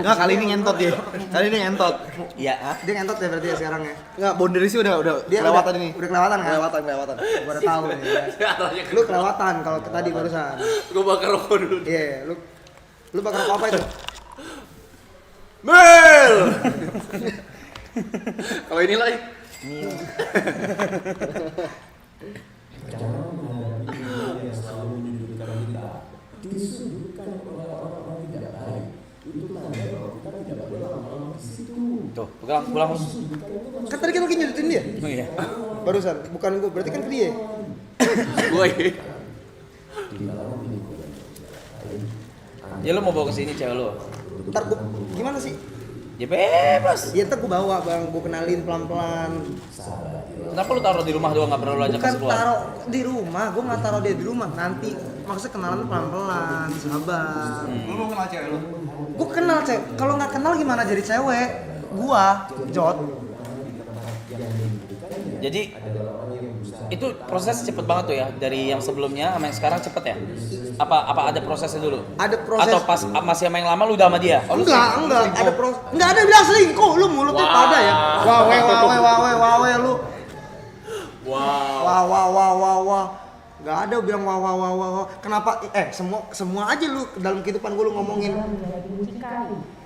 Enggak, kali ini ngentot dia. Kali ini ngentot. Iya. Dia ngentot ya berarti ya sekarang ya. Enggak, boundary sih udah Dia kelewatan ini. Udah kelewatan kan? Kelewatan. Gua udah tahu nih. Lu kelewatan kalau tadi barusan. Gua bakar rokok dulu. Iya, lu bakar apa itu? Mel. Kalau ini lah. Tuh, pulang. Kan tadi kan lagi nyudutin dia. Oh iya. Barusan, bukan gua, berarti kan ke dia. Gua ini. Ya lo mau bawa ke sini cewek lo? Ntar gua gimana sih? Ya bebas. Ya ntar gua bawa bang, gua kenalin pelan-pelan. Kenapa lu taruh di rumah doang nggak pernah lu ajak Bukan keluar? taruh di rumah, gua nggak taruh dia di rumah. Nanti maksudnya kenalan tuh pelan-pelan, sabar. Lu mau kenal cewek lu? Gua kenal cewek, kalau nggak kenal gimana jadi cewek? Gua, Jot. Jadi itu proses cepet banget tuh ya dari yang sebelumnya sama yang sekarang cepet ya? Apa ada prosesnya dulu? Ada proses. Atau pas masih sama yang lama lu udah sama dia? Enggak, ada proses. Enggak ada bilang selingkuh, lu mulutnya pada ya. Wawe lu. Wah. Enggak ada bilang wah. Kenapa? Semua aja lu dalam kehidupan gua lu ngomongin.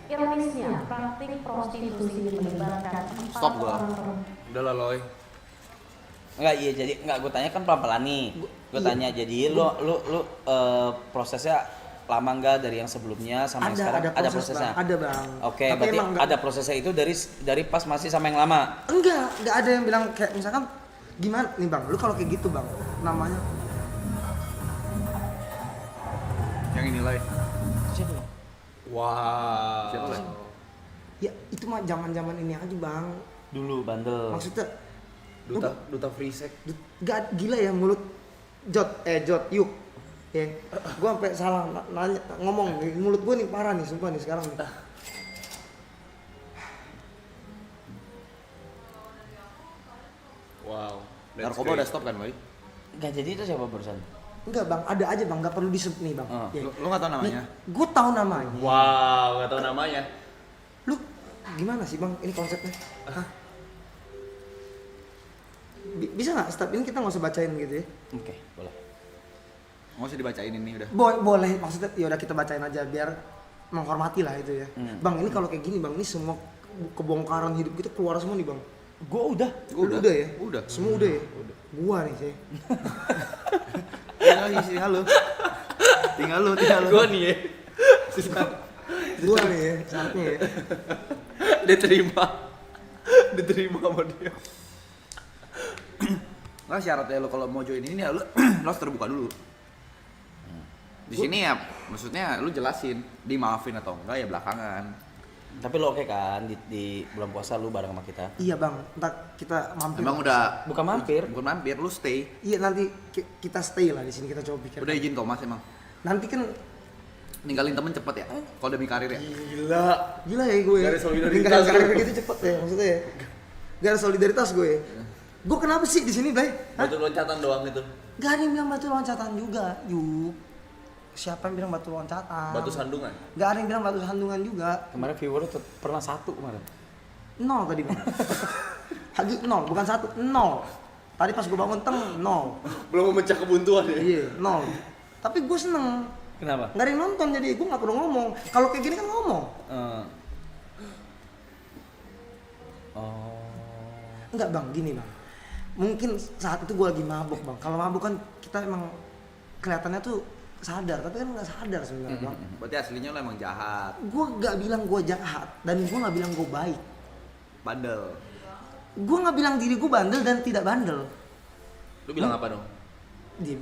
Ironisnya, praktik prostitusi melibatkan 4 Stop gua. orang. Udah lah Loy. Enggak, iya jadi enggak gue tanya kan pelan-pelan nih. Gue tanya jadi lu prosesnya lama enggak dari yang sebelumnya sama yang sekarang? Ada prosesnya. Bang. Ada, Bang. Oke, berarti ada prosesnya itu dari pas masih sama yang lama. Enggak ada yang bilang kayak misalkan gimana nih, Bang? Lu kalau kayak gitu, Bang, namanya Yang ini Loy. Siapa? Wah. Siapa Loy? ya itu mah zaman-zaman ini aja, Bang. Dulu bandel. Maksudnya Duta free sex. gak gila ya mulut Jot yuk ya gue sampai salah nanya ngomong mulut gue nih parah nih sumpah nih sekarang nih. Wow. Narkoba udah stop kan, Boy? Enggak jadi itu siapa barusan? Enggak, Bang, ada aja, Bang, nggak perlu disebut nih, Bang. Ya. Lu nggak tahu namanya? Gue tahu namanya. Wow, nggak tahu namanya. Lu gimana sih, Bang, ini konsepnya? Hah? Bisa nggak step ini kita nggak usah bacain gitu ya? Oke, boleh. Nggak usah dibacain ini udah. Boleh, maksudnya ya udah kita bacain aja biar menghormati lah itu ya. Bang, ini kalau kayak gini, Bang, ini semua kebongkaran hidup kita keluar semua nih, Bang. Gua udah ya? Udah. Semua udah ya? Gua nih, sih. Tinggal lu. Gua nih ya. Gua nih ya, saatnya ya. Diterima sama dia. Nggak syaratnya lu kalau mau join ini ya lu harus terbuka dulu. Di sini ya maksudnya lu jelasin dimaafin atau enggak ya belakangan. Tapi lo oke kan di bulan puasa lu bareng sama kita? Iya, Bang, ntar kita mampir. Emang udah Bukan mampir. Bukan mampir, lu stay. Iya, nanti kita stay lah di sini, kita coba pikir. Udah izin Thomas emang. Nanti kan Ninggalin temen cepet ya? Kalau demi karir ya? gila ya gue. Gak ada solidaritas. Ninggalin karir gitu cepet ya maksudnya ya. Gak ada solidaritas gue ya. Gue kenapa sih di sini, Bay? Batu loncatan doang itu. Gak ada yang bilang batu loncatan juga, yuk. Siapa yang bilang batu loncatan? Batu sandungan. Gak ada yang bilang batu sandungan juga. Kemarin viewer pernah 1 kemarin. 0 tadi, Bang. Lagi 0, bukan 1, 0. Tadi pas gue bangun 0. Belum memecah kebuntuan ya. Iya, 0. Tapi gue seneng. Kenapa? Gak ada yang nonton jadi gue gak perlu ngomong. Kalau kayak gini kan ngomong. Enggak, Bang, gini, Bang. Mungkin saat itu gue lagi mabuk, Bang. Kalau mabuk kan kita emang kelihatannya tuh sadar, tapi kan nggak sadar sebenarnya, Bang. Berarti aslinya lo emang jahat. Gue nggak bilang gue jahat dan gue nggak bilang gue baik. Bandel. Gue nggak bilang diri gue bandel dan tidak bandel. Lu bilang apa dong? Dia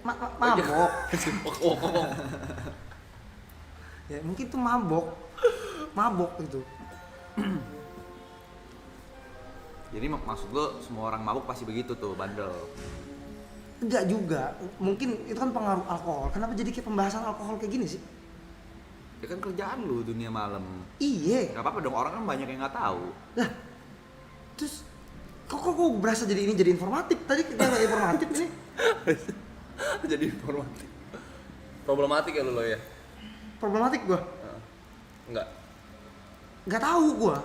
mabok. Ya mungkin tuh mabok itu. Jadi maksud lo semua orang mabuk pasti begitu tuh, bandel. Enggak juga, mungkin itu kan pengaruh alkohol. Kenapa jadi kayak pembahasan alkohol kayak gini sih? Ya kan kerjaan lu dunia malam. Iya. Gak apa-apa dong, orang kan banyak yang nggak tahu. Lah, terus kok berasa jadi ini jadi informatif? Tadi kita nggak informatif ini. Jadi informatif. Problematik ya lo ya? Problematik gua? Enggak. Nggak tahu gua.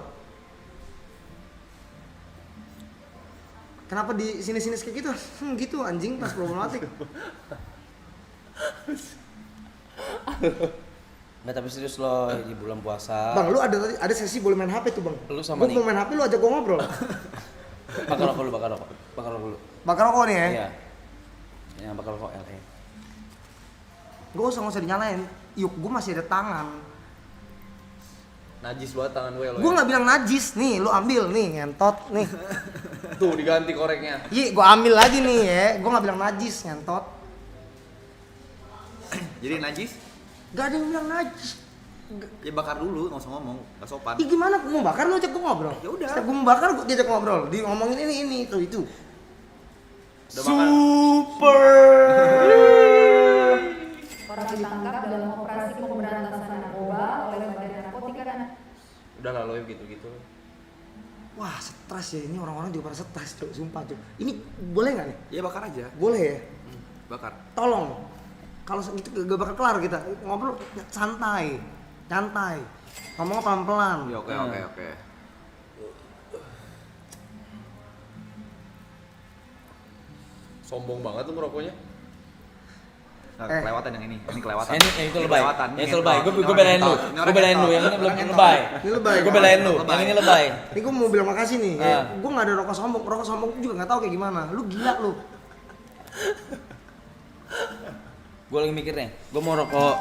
Kenapa di sini-sini kayak gitu? Gitu anjing pas problematik. Nggak, tapi serius lo di bulan puasa. Bang, lu ada sesi boleh main HP tuh, Bang. Lu sama gua mau main HP, lu ajak gua ngobrol. Bakar rokok dulu. Bakar rokok nih ya? Iya. Yang bakar rokok LA. Gak usah dinyalain. Yuk, gua masih ada tangan. Najis banget tangan gue lo. Gua nggak bilang najis nih, lu ambil nih, ngentot nih. Tuh diganti koreknya. Iya, gua ambil lagi nih ya. Gua nggak bilang najis, ngentot. Jadi najis? Gak ada yang bilang najis. Ya bakar dulu, nggak usah ngomong, nggak sopan. Ih, gimana gua mau bakar, lu ajak gua ngobrol. Ya udah. Setiap gua mau bakar, gua diajak ngobrol. Di ngomongin ini itu. Udah makan? Super. Udah lalu gitu-gitu. Wah, stres ya, ini orang-orang juga pada stres, Cuk, sumpah, Cuk. Ini boleh nggak nih? Ya bakar aja. Boleh ya? Bakar. Tolong. Kalau segitu gak bakal kelar kita. Ngobrol santai. Santai. Ngomongnya pelan-pelan. Ya oke. Sombong banget tuh merokoknya. Nah, kelewatan yang ini kelewatan. Ini itu lebay. Kelewatan. Ini itu lebay. Gue belain lu. Gue belain lu. Yang ini belum lebay. Ini lebay. Gue belain lu. Yang ini lebay. Ini gue mau bilang makasih nih. Gue gak ada rokok sombong juga gak tahu kayak gimana. Lu gila lu. Gue lagi mikir nih. Gue mau rokok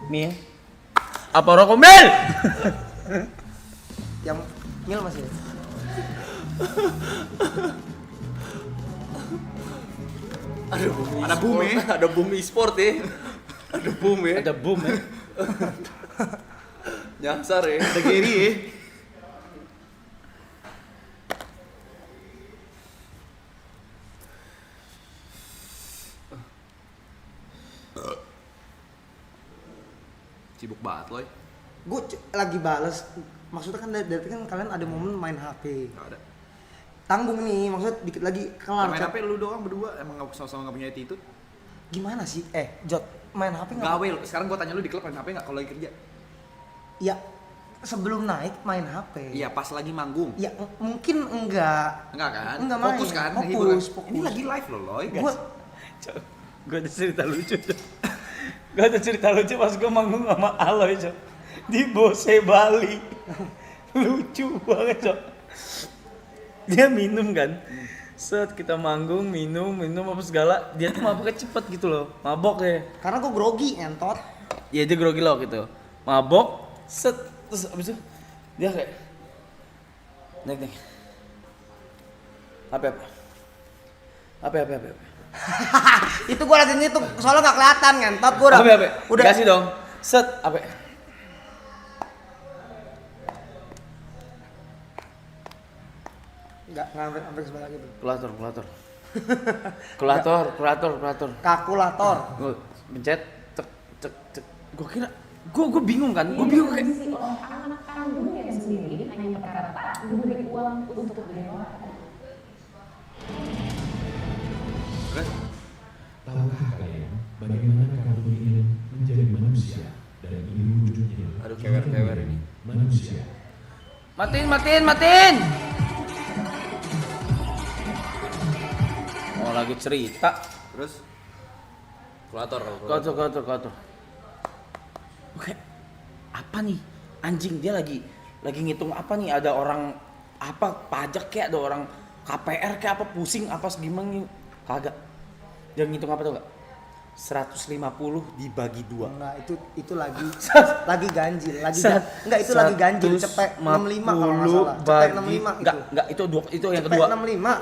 Mil. Apa rokok Mil? Yang Mil masih. Ada boom ya. Ada boom e-sport ya. Ada boom ya. Ada boom ya. Nyasar ya. Ada Gary ya. Sibuk banget loh. Gue lagi bales. Maksudnya kan dari kan kalian ada momen main HP. Gak ada. Tanggung nih, maksudnya dikit lagi kelar. Main HP lu doang berdua, emang sama-sama gak punya attitude? Gimana sih? Jot, main HP nggak? Gawe lu. Sekarang gua tanya lu di klub main HP nggak kalau lagi kerja? Ya, sebelum naik main HP. Iya, pas lagi manggung. Ya, mungkin enggak. Enggak kan? Enggak main. Fokus kan? Fokus. Ini lagi live loh, Loy. Gue ada cerita lucu. Gue ada cerita lucu pas gue manggung sama Aloy, Cok. Di Bose Bali. Lucu banget, Cok. Dia minum kan. Set kita manggung, minum apa segala. Dia tuh maboknya cepet gitu loh. Mabok ya. Karena gue grogi, entot. Iya dia grogi loh gitu. Mabok, set terus abis itu dia kayak naik. Apa? Itu gue lagi ngitung, soalnya nggak kelihatan ngentot gue udah. Udah kasih dong. Set apa? Enggak sampai sebelah gitu. Kalkulator. Kalkulator. Gue pencet cek. Gue kira gue bingung kan. Gue bingung kayak Si anak kandungnya sendiri hanya perkara tak memberi uang untuk beli rokok. Tahukah kalian bagaimana kamu ingin menjadi manusia dan ini wujudnya? Aduh, kewer ini. Manusia. Matiin. Oh lagi cerita. Terus kalkulator. Oke. Apa nih? Anjing dia lagi ngitung apa nih? Ada orang apa pajak kayak ada orang KPR kayak apa pusing apa segimana kagak. Dia ngitung apa tuh enggak? 150 dibagi 2. Enggak, itu lagi ganjil, lagi ganjil cepet 65 kalau enggak salah. Cepet 65 itu. Enggak, itu yang kedua. 65.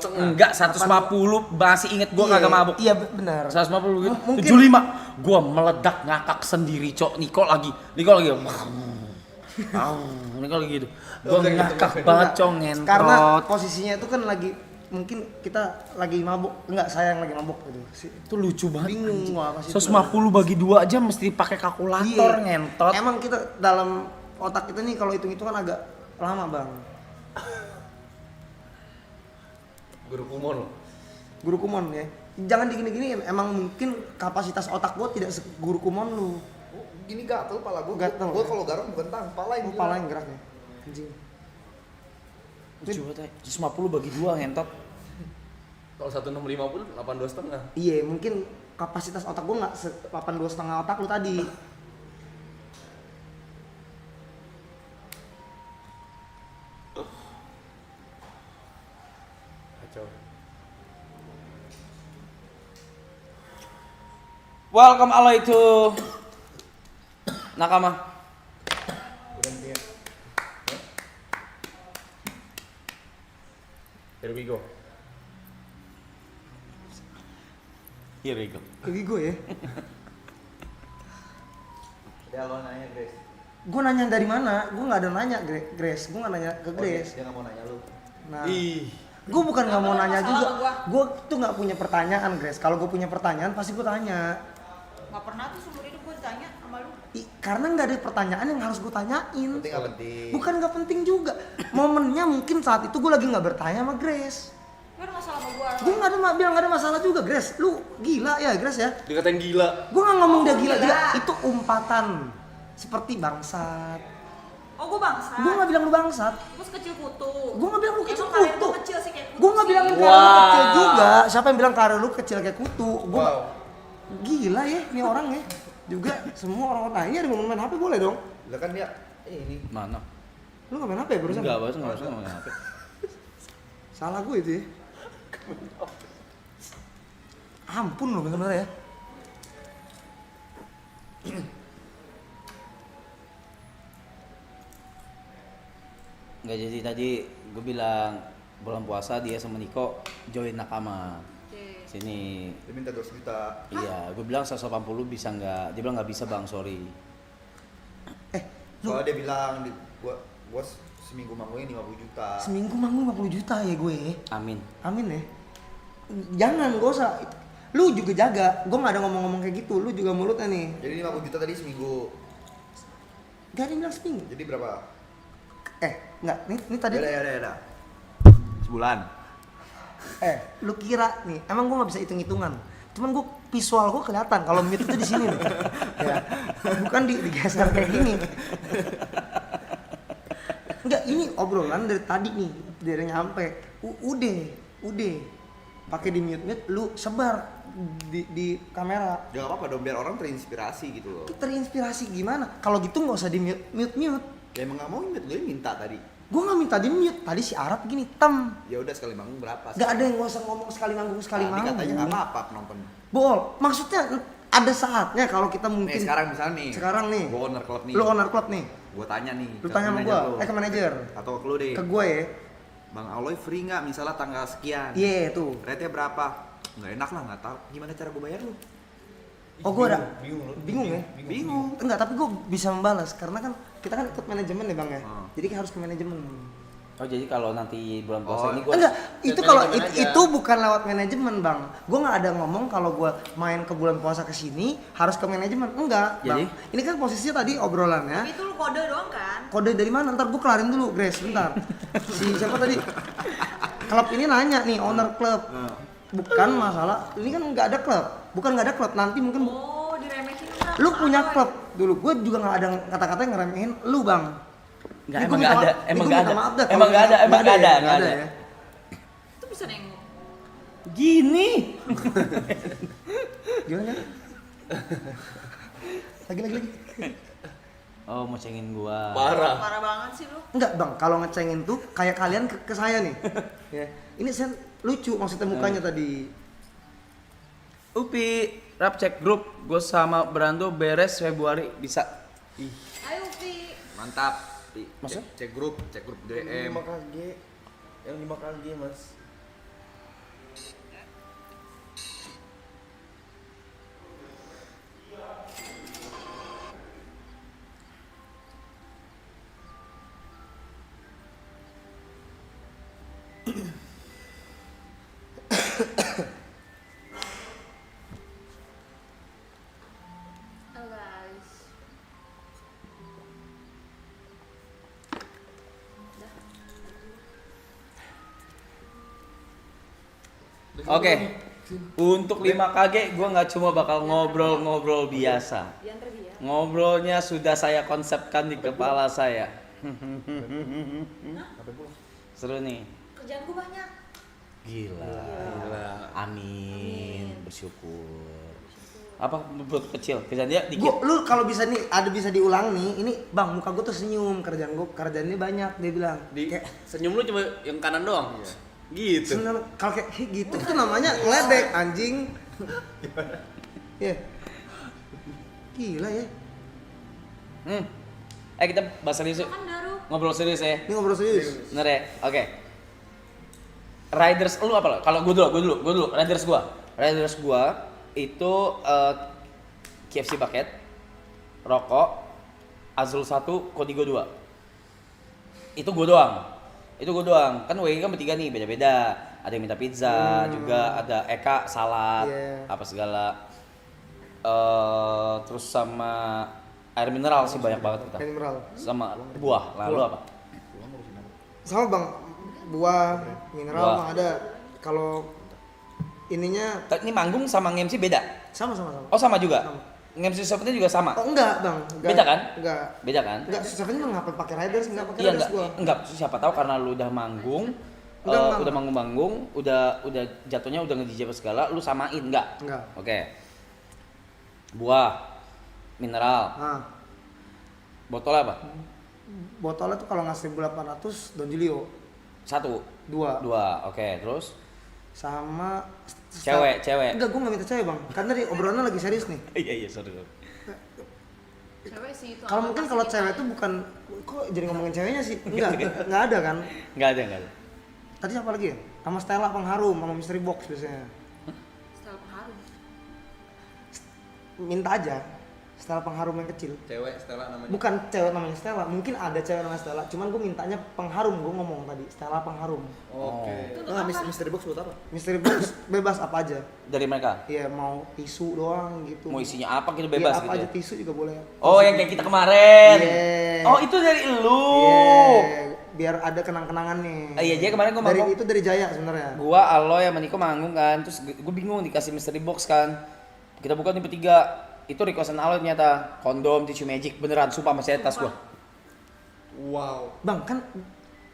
82,5. Enggak, 150 masih inget gua kagak mabuk. Iya benar. 150 gitu. Mungkin 75. Gua meledak ngakak sendiri, Cok. Niko lagi. Niko lagi gitu. Gua ngakak banget, Cok, ngentot. Karena posisinya itu kan lagi mungkin kita lagi mabuk, enggak saya yang lagi mabuk gitu. Itu lucu banget. Bingung gua apa sih. 150 bagi 2 aja mesti pakai kalkulator, ngentot. Emang kita dalam otak kita nih kalau hitung-hitungan agak lama, Bang. Guru kumon ya. Jangan digini-gini, emang mungkin kapasitas otak gua tidak seguru kumon lu. Gini gatel pala gua. Gatel. Gua kalau garang bukan tangan, pala yang Pala yang gerak ya. Anjing. Lucu banget. 150 bagi 2 ngentot. Kalau 1650 82,5. Iya, mungkin kapasitas otak gua enggak 82,5 otak lu tadi. Kacau. Welcome Aloy to Nakama. Here we go. Gue ya. Dia lo nanya Grace. Gue nanya dari mana? Gue nggak ada nanya Grace. Gue nggak nanya ke Grace. Dia nggak mau nanya lu. Nah, gue bukan nggak mau nanya juga. Gue tuh nggak punya pertanyaan Grace. Kalau gue punya pertanyaan pasti gue tanya. Nggak pernah tuh seumur hidup gue ditanya sama lu. Karena nggak ada pertanyaan yang harus gue tanyain. Penting nggak penting. Bukan nggak penting juga. Momennya mungkin saat itu gue lagi nggak bertanya sama Grace. Gak ada masalah sama gua. Gue nggak ada bilang nggak ada masalah juga, Grace. Lu gila ya, Grace ya. Dikatain gila. Gue nggak ngomong dia gila. Itu umpatan. Seperti bangsat. Oh, gua bangsat. Gue nggak bilang lu bangsat. Gua sekecil kutu. Gue nggak bilang lu kecil Emang kalian kutu. tuh kecil sih kayak kutu. Gue nggak bilang sih. karir lu kecil juga. Siapa yang bilang karir lu kecil kayak kutu? Gue gila ya, ini orang ya. Juga semua orang nah ini ada ngomong main HP boleh dong? Lah kan dia ini. Mana? Lu nggak main HP barusan? Enggak, barusan enggak usah ngomongin HP. Salah gue itu ya. Ampun lo bener-bener ya. Enggak, jadi tadi gue bilang bulan puasa dia sama Niko join nakama. Sini. Dia minta 200 juta. Iya, gue bilang 180 bisa nggak? Dia bilang nggak bisa bang, sorry. Soalnya dia bilang gua seminggu manggungnya 50 juta. Seminggu manggung 50 juta ya gue. Amin. Amin ya. Jangan, gak usah. Lu juga jaga. Gue gak ada ngomong-ngomong kayak gitu. Lu juga mulutnya nih. Jadi 50 juta tadi seminggu. Gak ada yang bilang seminggu. Jadi berapa? Enggak. Ini tadi. Ya. Sebulan. Lu kira nih, emang gue gak bisa hitung-hitungan. Cuman gue visual gue kelihatan kalau mute itu di sini nih. Ya. Bukan digeser kayak gini. Enggak, ini obrolan dari tadi nih, dari nyampe. Udah. Pakai di mute, lu sebar di kamera. Ya gak apa-apa dong, biar orang terinspirasi gitu loh. Terinspirasi gimana? Kalau gitu nggak usah di mute. Ya emang gak mau mute, gue minta tadi. Gue nggak minta di mute. Tadi si Arab gini, Ya udah sekali manggung berapa? Gak ada yang nggak usah ngomong sekali manggung. Katanya nggak apa-apa penonton. Bol, maksudnya ada saatnya kalau kita mungkin. Sekarang misalnya nih. Sekarang nih. Gue owner klub nih. Lu owner klub nih. Gue tanya nih. Lu tanya sama gue, ke manajer. Atau ke lu deh. Ke gue ya. Bang Aloy free nggak misalnya tanggal sekian? Iya tuh. Rate-nya berapa? Nggak enak lah, nggak tahu. Gimana cara gue bayar lu? Oh gue ada. Bingung ya? Bingung. Enggak, tapi gue bisa membalas karena kan kita kan ikut manajemen ya bang ya. Jadi harus ke manajemen. Oh, jadi kalau nanti bulan puasa ini gue enggak, itu kalau itu bukan lewat manajemen bang. Gue nggak ada ngomong kalau gue main ke bulan puasa ke sini harus ke manajemen. Enggak, bang. Jadi? Ini kan posisinya tadi obrolannya. Tapi itu lu kode doang kan? Kode dari mana? Ntar gue kelarin dulu, Grace. Bentar. Siapa tadi? Klub ini nanya nih, owner klub. Bukan masalah. Ini kan nggak ada klub. Bukan nggak ada klub. Nanti mungkin. Oh, diremehin lah. Lu punya klub dulu. Gue juga nggak ada kata-kata yang ngeremehin lu bang. Enggak, emang enggak ada. Emang enggak ada. Ya. Itu bisa nengok. Gini. Gimana? Lagi. Oh, mau cengin gua. Parah banget sih lu. Enggak bang, kalau ngecengin tuh kayak kalian ke saya nih. Ya. Ini saya lucu maksudnya mukanya tadi. Upi, rap cek grup. Gue sama Brando beres Februari bisa. Ayo, Upi. Mantap. Maksudnya? Cek grup DM. 5 kg. Yang 5 kg, Mas. Halo guys. Oke. Untuk 5KG gue nggak cuma bakal ngobrol-ngobrol biasa. Ngobrolnya sudah saya konsepkan di kepala saya. Seru nih. Kerjaan gue banyak. Gila. Amin. Bersyukur. Apa buat kecil? Kerjaan dia dikit. Lu kalau bisa nih, ada bisa diulang nih. Ini bang, muka gue tuh senyum. Kerjaan ini banyak. Dia bilang. Kayak, Senyum lu cuma yang kanan doang. Gitu. seneng kalau kayak gitu itu namanya ngeledek anjing. Ya. Gila ya. Kita bahas serius yuk. Ngobrol serius ya. Ini ngobrol serius. Bener ya? Oke. Riders lu apa lo? Kalau gue dulu. Riders gua itu KFC bucket, rokok, Azul 1, Kodigo 2. Itu gue doang. Kan WG kan bertiga nih, beda-beda. Ada yang minta pizza juga, ada Eka salad, apa segala. Terus sama Air mineral sih banyak banget kita. Air mineral. Sama buah. Lalu apa? Sama bang, buah, mineral Buah. mah ada. Kalau ininya Ini manggung sama MC beda? sama. Oh sama juga? MC Seventeen juga sama? Oh enggak bang. Beda kan? Enggak. Beda kan? Enggak, Seven mah ngapain pakai riders, enggak pakai Iya riders gua. enggak, siapa tahu karena lu udah manggung, Enggak. udah manggung-manggung, udah jatuhnya udah nge-DJ apa segala, lu samain enggak? Enggak. Oke. Buah, mineral, Nah, botol apa? botolnya tuh kalau nggak 1.800 Don Julio. 1, Dua. 2, oke, terus Sama cewek. Enggak, gua nggak minta cewek bang. Karena di obrolannya lagi serius nih. Iya, sorry. Cewek sih itu. Kalau mungkin kalau cewek itu bukan, kok jadi ngomongin ceweknya sih? Enggak ada kan? Enggak ada. Tadi siapa lagi ya? Sama Stella Pengharum, sama Mystery Box biasanya. Style pengharum. Minta aja. Stella Pengharum yang kecil. Cewek Stella namanya. Bukan cewek namanya Stella, mungkin ada cewek namanya Stella. Cuman gue mintanya Pengharum, gue ngomong tadi Stella Pengharum. Oke. Nah, Mystery Box buat apa? Mystery Box bebas apa aja. Dari mereka? Iya, mau tisu doang gitu. Mau isinya apa gitu Iya, bebas apa gitu aja ya? tisu juga boleh. Oh, yang kayak kita kemarin. Iya. Oh, itu dari lu. Iya, biar ada kenang-kenangan nih. Iya, jadi kemarin gua dari manggung. itu dari Jaya sebenarnya. Gua, Aloy, sama Niko manggung kan, terus gue bingung dikasih mystery box kan. Kita buka nih bertiga, itu requestan Aloy ternyata kondom, tisu magic, beneran sumpah masih ada tas gua. Wow. Bang, kan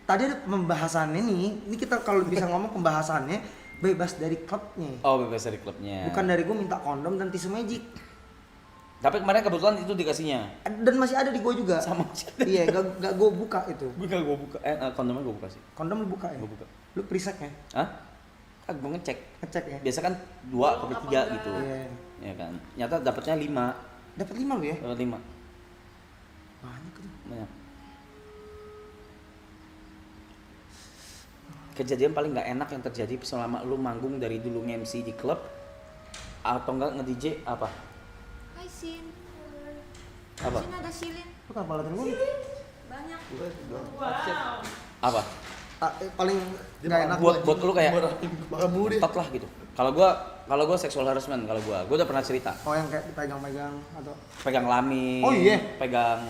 tadi ada pembahasannya nih. Ini kita kalau bisa ngomong pembahasannya bebas dari klubnya. Oh, bebas dari klubnya. Bukan dari gue minta kondom dan tisu magic. Tapi kemarin kebetulan itu dikasihnya. Dan masih ada di gue juga. Sama masih ada. Iya, gak gue buka itu. Bukan gua buka. Kondomnya gua buka sih. Kondom lu buka ya? Gua buka. Lu preset ya? Hah? Kan gua ngecek. Ngecek ya? Biasa kan 2 sampai 3 gitu. Iya. Ya kan. Nyata dapatnya 5. Dapat 5 lu ya? Dapat 5. Banyak tuh. Banyak. Kejadian paling nggak enak yang terjadi selama lu manggung dari dulu MC di klub atau enggak nge-DJ apa? Hai Sin. Apa? Sin ada Silin. Lu kenapa latin gue? Banyak. Apa? Paling nggak enak Buat lu kayak tot lah gitu. Kalau gua sexual harassment kalau gua udah pernah cerita. Oh, yang kayak dipegang-pegang atau Pegang kelamin. Oh, iya?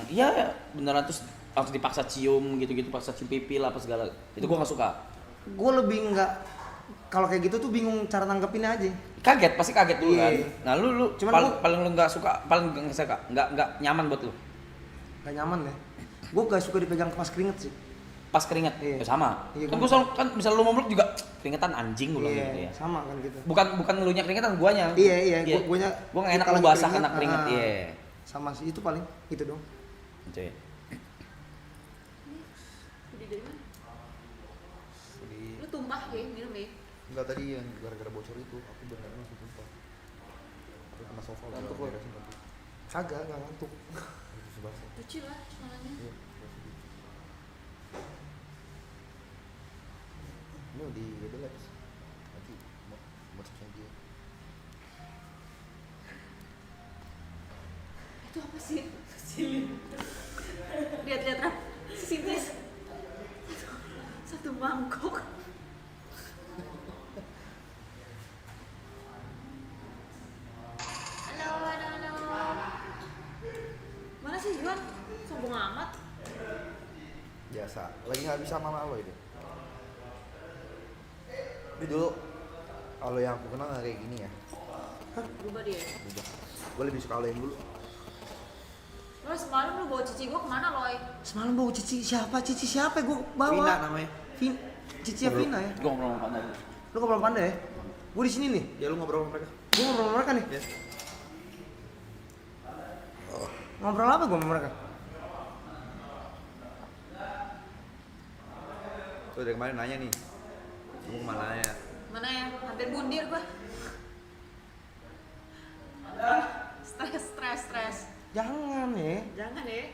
Iya beneran terus harus dipaksa cium gitu-gitu, paksa cium pipi lah apa segala. Itu gua nggak suka. gue lebih nggak, kalau kayak gitu tuh bingung cara nanggepinnya aja. Kaget, pasti kaget dulu kan. Iya. Nah lu Cuman paling lu nggak suka, paling nggak suka, nggak nyaman buat lu. Gak nyaman ya. Gue gak suka dipegang pas keringet sih. Pas keringet, Iya. ya sama. Iya, Kan gua- gue selalu kan misal lu memeluk juga keringetan anjing gue bilang Iya, gitu ya. sama kan gitu. Bukan lu nya keringetan, guanya. Iya, guanya Gua nggak enak kita lu lagi basah keringet, kena keringet, iya. Sama sih, itu paling itu dong. Gitu ya. Udah dari mana? Lu tumpah ya, minum ya. Enggak, tadi yang gara-gara bocor itu aku beneran langsung tumpah. Aku kena sofa ngantuk lo. Kagak ngantuk. Cuci lah celananya. Ini di Relax. Nanti mau cek lagi. Itu apa sih? Silin. Lihat-lihat Raf. Sini. Satu mangkok. Halo. Mana sih Juan? Sombong amat. Biasa. Lagi nggak bisa sama lo itu. Ini dulu kalau yang aku kenal nggak kayak gini ya. Berubah dia. Gue lebih suka lo yang dulu. Lo semalam lu bawa cici gua kemana Loy? Semalam bawa cici siapa? Cici siapa gue bawa? Vina namanya. Cici ya Vina ya? Gue ngobrol sama Pandai. Lu ngobrol sama Panda ya? Gue di sini nih. Ya lu ngobrol sama mereka. Gue ngobrol sama mereka nih. Ya. Ngobrol apa gue sama mereka? Tuh dari kemarin nanya nih. Kamu kemana ya? Mana ya? Hampir bundir gua. Stres. Jangan ya. Jangan ya.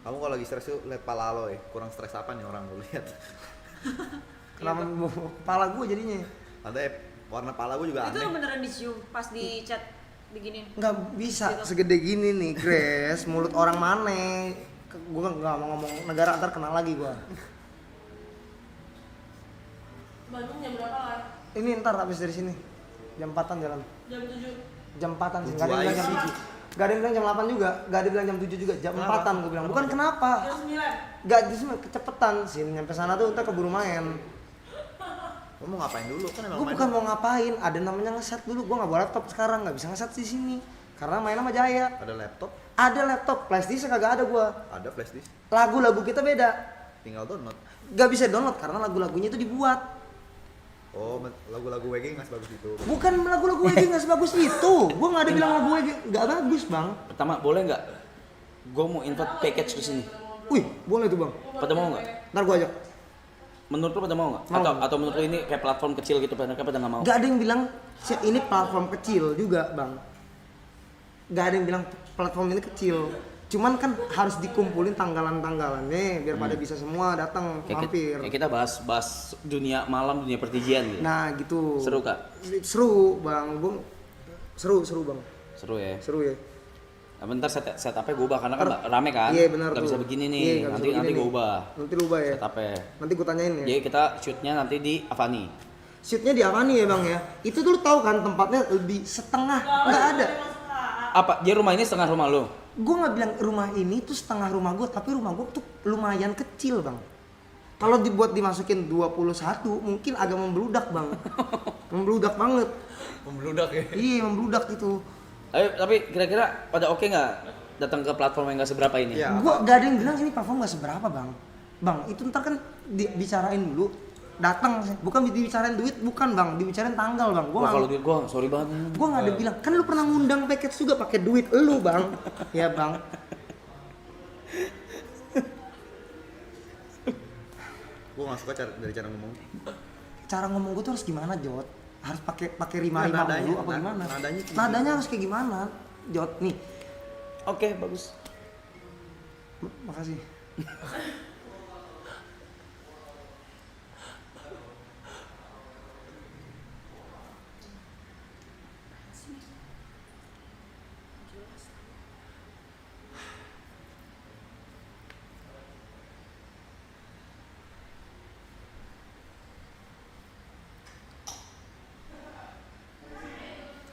Kamu kalau lagi stres tuh lihat pala lo ya. Kurang stres apa nih orang lu lihat? Kenapa kepala gue jadinya? Ada warna pala gue juga Itu aneh. beneran dicium pas di chat diginin. Nggak bisa segede gini nih, Grace. Mulut orang mana? Gue nggak mau ngomong negara, ntar kenal lagi gue. Bandung jam berapa lah? Ini ntar habis dari sini. Jam 4-an jalan. Jam 7. Jam 4-an sih. Tunggu Nggak ada yang aja bilang jam sih. 7. Gak ada yang bilang jam 8 juga, gak ada yang bilang jam 7 juga, jam 4-an gue bilang. Bukan kenapa? Gak, justru kecepetan sih, nyampe sana tuh ntar keburu main. Lo mau ngapain dulu kan emang Gue bukan mau ngapain, ada namanya ngeset dulu. Gue nggak bawa laptop sekarang, nggak bisa ngeset di sini karena main sama Jaya. Ada laptop? Ada laptop, flashdisk kagak ada gue. Ada flashdisk. Lagu-lagu kita beda. Tinggal download. Gak bisa download karena lagu-lagunya itu dibuat. Oh, lagu-lagu WG nggak sebagus itu. Bukan lagu-lagu WG nggak sebagus itu. Gue nggak ada bilang lagu WG nggak bagus bang. Pertama boleh nggak? Gue mau invite package ke sini. Wih, boleh tuh bang. Pada mau nggak? Ntar gue ajak. Menurut lu pada mau nggak? Mau. Atau menurut lu ini kayak platform kecil gitu, mereka pada nggak mau? Gak ada yang bilang ini platform kecil juga bang. Gak ada yang bilang platform ini kecil. Cuman kan harus dikumpulin tanggalan-tanggalannya biar pada bisa semua datang mampir. Kayak kita bahas dunia malam, dunia pertijian gitu. Nah gitu. Seru kak? Seru bang, seru bang. Seru ya. Seru ya. Nah, bentar setupnya gue ubah karena kan rame kan. Iya benar. Gak bisa begini nih. Iya, nanti gue ubah. Nanti lu ubah ya. Setupnya. Nanti gue tanyain ya. Jadi kita shootnya nanti di Avani. Shootnya di Avani ya bang ya. Itu tuh lu tahu kan tempatnya lebih setengah, nggak ada. Apa? Dia rumah ini setengah rumah lo? Gue nggak bilang rumah ini tuh setengah rumah gue, tapi rumah gue tuh lumayan kecil bang. Kalau dibuat dimasukin 21 mungkin agak membludak bang. Membludak banget. Membludak ya? Iya membludak itu. Tapi kira-kira pada oke nggak datang ke platform yang nggak seberapa ini? Ya, gue gak ada yang bilang ini platform nggak seberapa bang. Bang itu ntar kan dibicarain dulu. Datang, bukan dibicarain duit, bukan bang, dibicarain tanggal bang. Wah kalau duit gue sorry banget. Gue nggak ada bilang, kan lu pernah ngundang package juga pakai duit lu bang, ya bang. Gue nggak suka dari cara ngomong. Cara ngomong gue tuh harus gimana Jot? Harus pakai rima-rima dulu apa gimana? Nadanya harus kayak gimana, Jot nih? Oke, bagus. Makasih.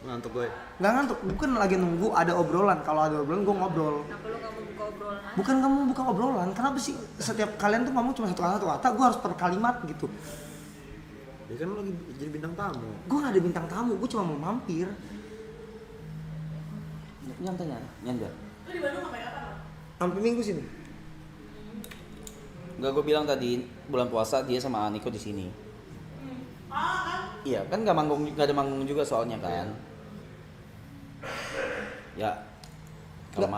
Ngantuk gue. Nggak ngantuk, bukan lagi nunggu ada obrolan. Kalau ada obrolan gue ngobrol. Kenapa lu nggak mau buka obrolan? Bukan kamu buka obrolan, kenapa sih setiap kalian tuh ngomong cuma satu kata, gue harus per kalimat gitu. Ya kan lu lagi jadi bintang tamu. Gue gak ada bintang tamu, gue cuma mau mampir. Nyantai. Lu di Bandung ngapain apa? Sampai minggu sini. Enggak, gue bilang tadi bulan puasa dia sama Aniko di sini. Iya, kan nggak ada manggung juga soalnya kan. Ya, kalau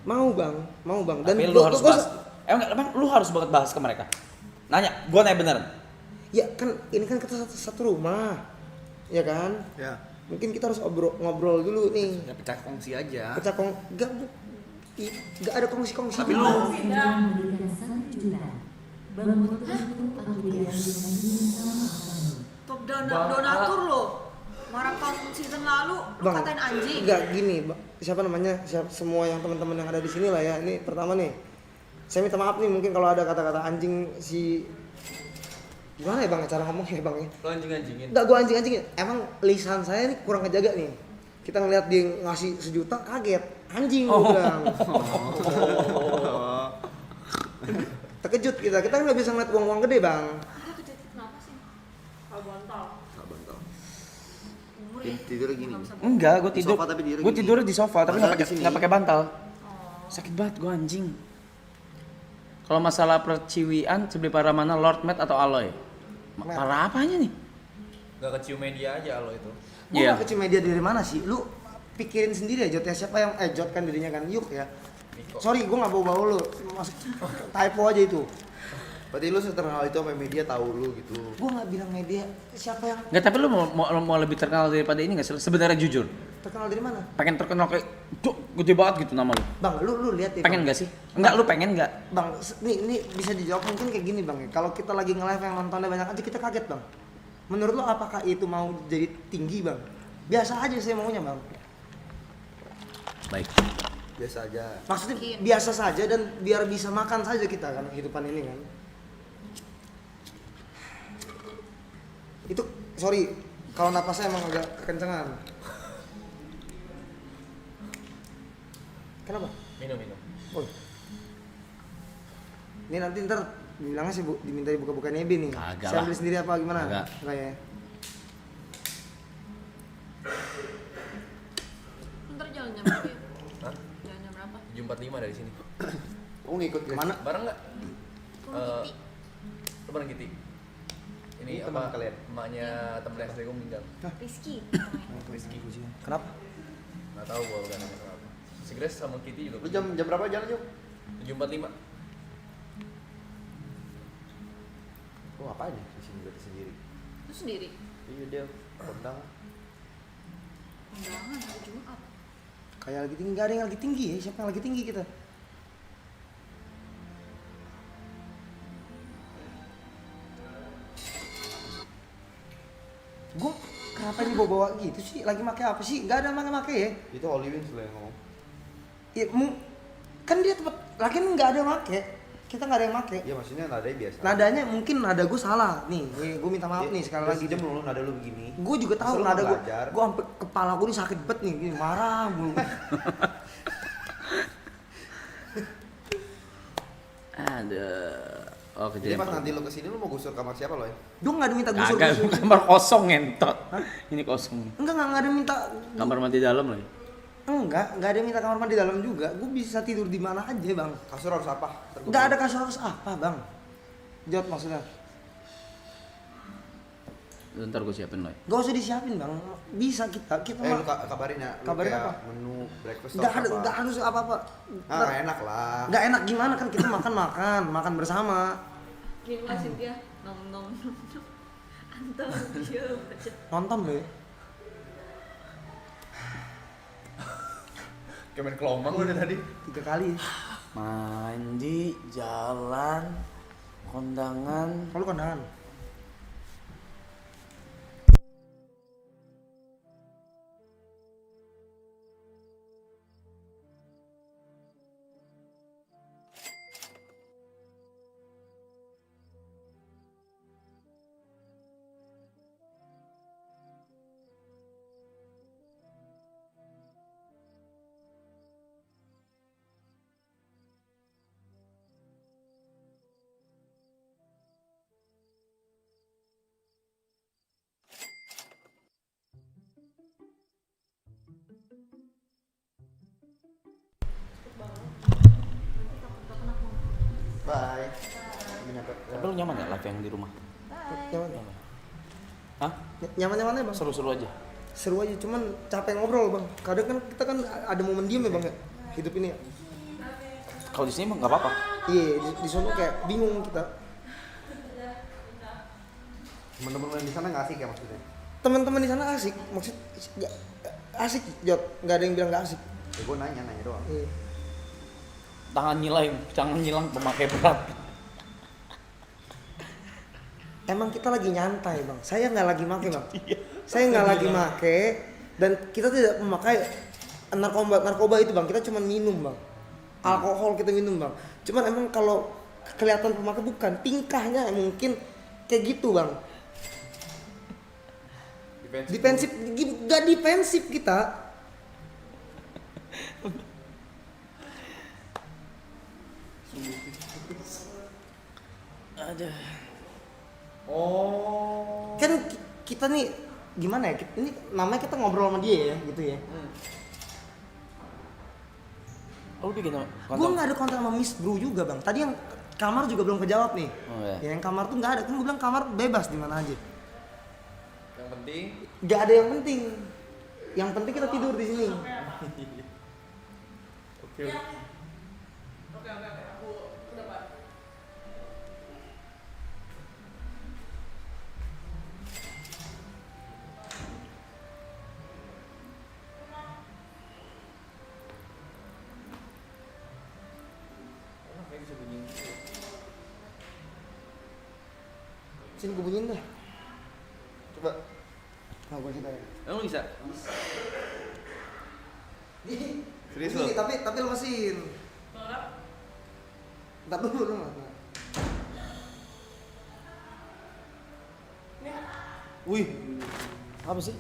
mau bang. Dan tapi lu harus bahas. Emang lu harus banget bahas ke mereka. Nanya, gua nanya beneran. Ya kan, ini kan kita satu rumah, ya kan? Ya. Mungkin kita harus ngobrol dulu nih. Ya pecah kongsi aja. Gak ada kongsi-kongsi. Tapi lu Top donatur lo. Marathon season lalu lu Bang, katain anjing. Enggak gini, siapa namanya? Semua yang teman-teman yang ada di sini lah ya. Ini pertama nih. Saya minta maaf nih mungkin kalau ada kata-kata anjing si gimana ya bang cara ngomongnya bang ya? Lo anjing-anjingin. Enggak, gua anjing-anjingin. Emang lisan saya nih kurang ngejaga nih. Kita ngeliat dia ngasih 1 juta kaget. Anjing gua bilang. Terkejut kita kan nggak bisa ngeliat uang-uang gede bang. Kenapa sih? Bantal. Tidur gini. Enggak, gue tidur. Sofa, tapi dia Gue gini. tidur di sofa tapi Masalah nggak pakai bantal. Sakit banget gue anjing. Kalau masalah perciwian sebeli para mana Lord Matt atau Aloy? Para apanya nih? Gak kecium media aja lo itu. Gua nggak kecil media dari mana sih? Lu pikirin sendiri ya Jot ya, siapa yang Jot kan dirinya kan Yuk ya. Sorry, gue nggak bawa lu. Typo aja itu. Berarti lu seterkenal itu sampai media tahu lu gitu. Gue nggak bilang media. Siapa yang Nggak, tapi lu mau lebih terkenal daripada ini nggak sih? Sebenarnya jujur. terkenal dari mana? Pengen terkenal kayak gede banget gitu nama lu. Bang, lu lihat ya. Pengen Bang. nggak sih? Enggak, lu pengen nggak? Bang, ini bisa dijawab mungkin kayak gini bang. Kalau kita lagi nge-live yang nontonnya banyak aja kita kaget bang. Menurut lo apakah itu mau jadi tinggi bang? Biasa aja saya maunya bang. Baik. Biasa aja. Maksudnya biasa saja dan biar bisa makan saja kita kan kehidupan ini kan. Itu sorry kalau napasnya emang agak kekencengan. Kenapa? Minum. Oh. Ini nanti ntar bilangnya sih diminta buka-buka Nebe nih. Kagak Saya lah. ambil sendiri apa gimana? Kagak. Enggak ya. Ntar jalan jam berapa ya? Hah? Jalan jam berapa? 7.45 dari sini. Kamu ngikut Kemana? Bareng nggak? Kurang Kiti. Lu bareng Kiti? Ini teman apa? kalian? Emaknya temen SD gue meninggal. Rizky. Rizky. Kenapa? Nggak tahu gua udah namanya kenapa. Si Grace sama Kitty juga. Lu jam berapa jalan, Jum? 7.45. Lu ngapain ya di sini berarti sendiri? Lu sendiri? Iya dia kondang. Undangan hari Jumat. Kayak lagi tinggi, nggak ada yang lagi tinggi ya? Siapa yang lagi tinggi kita? Gue kenapa ini bawa gitu sih? Lagi make apa sih? Nggak ada make ya? Itu Holy Wings lo yang ngomong. Ya, kan dia tempat lagi nggak ada make. Kita nggak ada yang make. Iya maksudnya nadanya biasa. Nadanya mungkin nada gue salah nih. Gue minta maaf nih sekali lagi. Jam lu nada lu begini. Gue juga tahu Masa lu nada gue. belajar? Gue sampai kepala gue ini sakit banget nih. Gini, marah gue. Ada. Oh, Jadi kejadian. pas nanti lu kesini lu mau gusur kamar siapa lo ya? Gue nggak ada minta gusur. Kagak, kamar kosong ngentot. Ini kosong. Enggak ada minta. Kamar mandi dalam lagi. Enggak ada minta kamar mandi dalam juga. Gue bisa tidur di mana aja bang. Kasur harus apa? Enggak ada kasur harus apa bang? Jod maksudnya. Ntar gue siapin lo. Gak usah disiapin bang. Bisa kita Lu kabarin ya. Lu Kabarin kayak apa? menu breakfast Enggak atau ada, enggak harus apa-apa. Ah, nggak enak lah. Enggak enak gimana kan kita makan bersama. Gini lah Cynthia. Nom. Antum. Nonton lo ya. Kayak main kelompok udah tadi. 3 kali. Mandi, jalan, kondangan. Kalau kondangan. Bye. Tapi lu nyaman ya live yang di rumah? Nyaman. Hah? Nyaman-nyamannya bang. Seru-seru aja. Seru aja, cuman capek ngobrol bang. Kadang kan kita kan ada momen diem ya bang ya. Hidup ini ya. Kalau di sini mah nggak apa-apa. Iya, di sono kayak bingung kita. Temen-temen di sana nggak asik ya maksudnya? Teman-teman di sana asik, maksud nggak asik, Jod. Nggak ada yang bilang nggak asik. Ya gue nanya doang. Iya. Jangan nyilang pemakai berat. Emang kita lagi nyantai bang. Saya nggak lagi make bang. Saya nggak lagi make dan kita tidak memakai narkoba itu bang. Kita cuma minum bang. Alkohol kita minum bang. Cuman emang kalau kelihatan pemakai bukan, tingkahnya mungkin kayak gitu bang. Defensif, gak defensif kita. Ada. Oh. Kan kita nih gimana ya? Ini namanya kita ngobrol sama dia ya, gitu ya. Oh, bikin Gue nggak ada kontak sama Miss Bro juga bang. Tadi yang kamar juga belum kejawab nih. Oh, ya. Yang kamar tuh nggak ada. Kan gue bilang kamar bebas di mana aja. Yang penting Nggak ada yang penting. Yang penting kita tidur di sini. Oke. Sini gue bunyiin dah. Coba. Nah, gue cerita ya. Emang bisa? Serius Bunyi, lo? tapi lemesin. Ntar dulu dong. Wih, apa sih?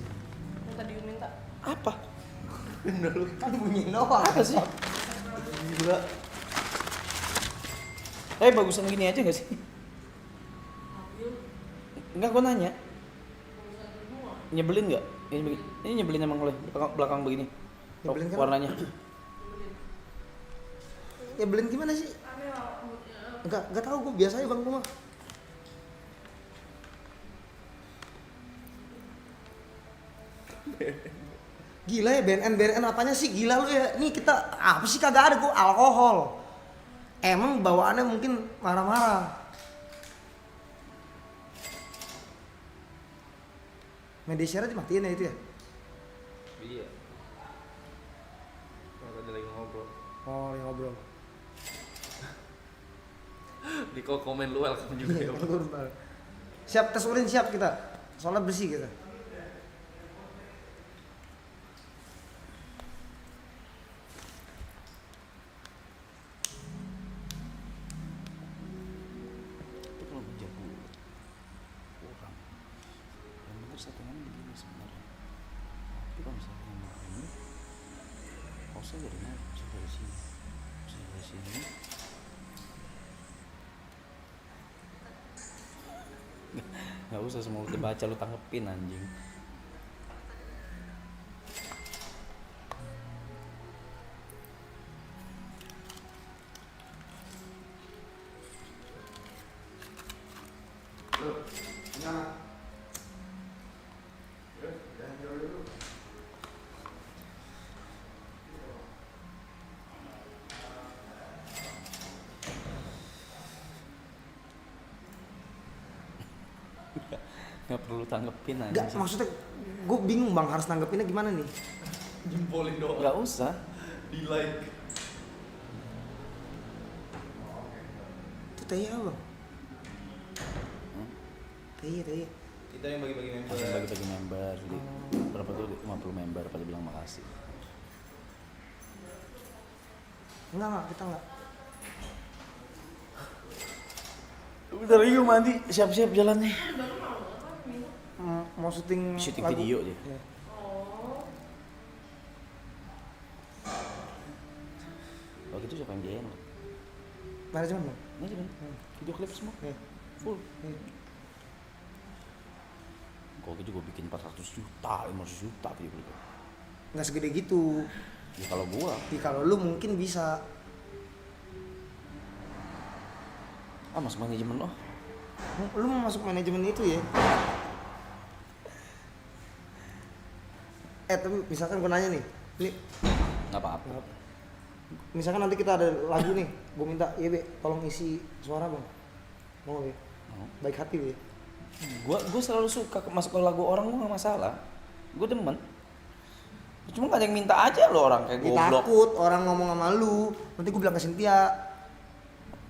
Yang tadi minta. Apa? Kan bunyiin doang. Apa sih? Gila. Tapi bagusan gini aja gak sih? Enggak, gue nanya. Nyebelin gak? Ini nyebelin emang oleh belakang begini. Nyebelin kan? Warnanya. Nyebelin gimana sih? Enggak tahu, gue biasa aja bang gue mah. Gila ya BNN apanya sih, gila lu ya. Nih kita apa sih, kagak ada gue alkohol. Emang bawaannya mungkin marah-marah. Media share dimatiin ya itu ya? Iya. Kalau ada lagi ngobrol. Oh, yang ngobrol. Di komen lu welcome juga ya. Siap, tes urin siap kita. Soalnya bersih kita. Itu kalau menjaga orang, yang bener settingan begini sebenarnya. Tapi kalau misalnya yang ini, hostnya dari mana? Bisa dari sini, bisa dari sini. Gak usah semua lu baca, lu tanggepin anjing. Gak perlu tanggepin aja. Gak, maksudnya gue bingung bang harus nanggepinnya gimana nih? Jempolin doang. Gak usah. Di like. Itu teh apa bang? Teh. Kita yang bagi-bagi member. Langsung bagi-bagi member. Jadi berapa tuh? 50 member pada bilang makasih. Enggak, kita enggak. Bentar lagi gue mandi, siap-siap jalannya. Mau syuting lagu. Video dia. Ya. Oh gitu siapa yang dia enak? Manajemen bang? Manajemen. Video klip semua. Full. Kok gitu gue bikin 400 juta, 500 juta video klip. Nggak segede gitu. Ya kalau gua. Ya kalau lu mungkin bisa. Masuk manajemen loh. Lu mau masuk manajemen itu ya? Tapi misalkan gue nanya nih, ini nggak apa-apa. Misalkan nanti kita ada lagu nih, gue minta, ya be, tolong isi suara bang, mau be? Baik hati be. Gue selalu suka masuk ke lagu orang, gue nggak masalah. Gue demen. Cuma gak ada yang minta aja lo orang kayak goblok. Takut orang ngomong sama lu, nanti gue bilang ke Cynthia.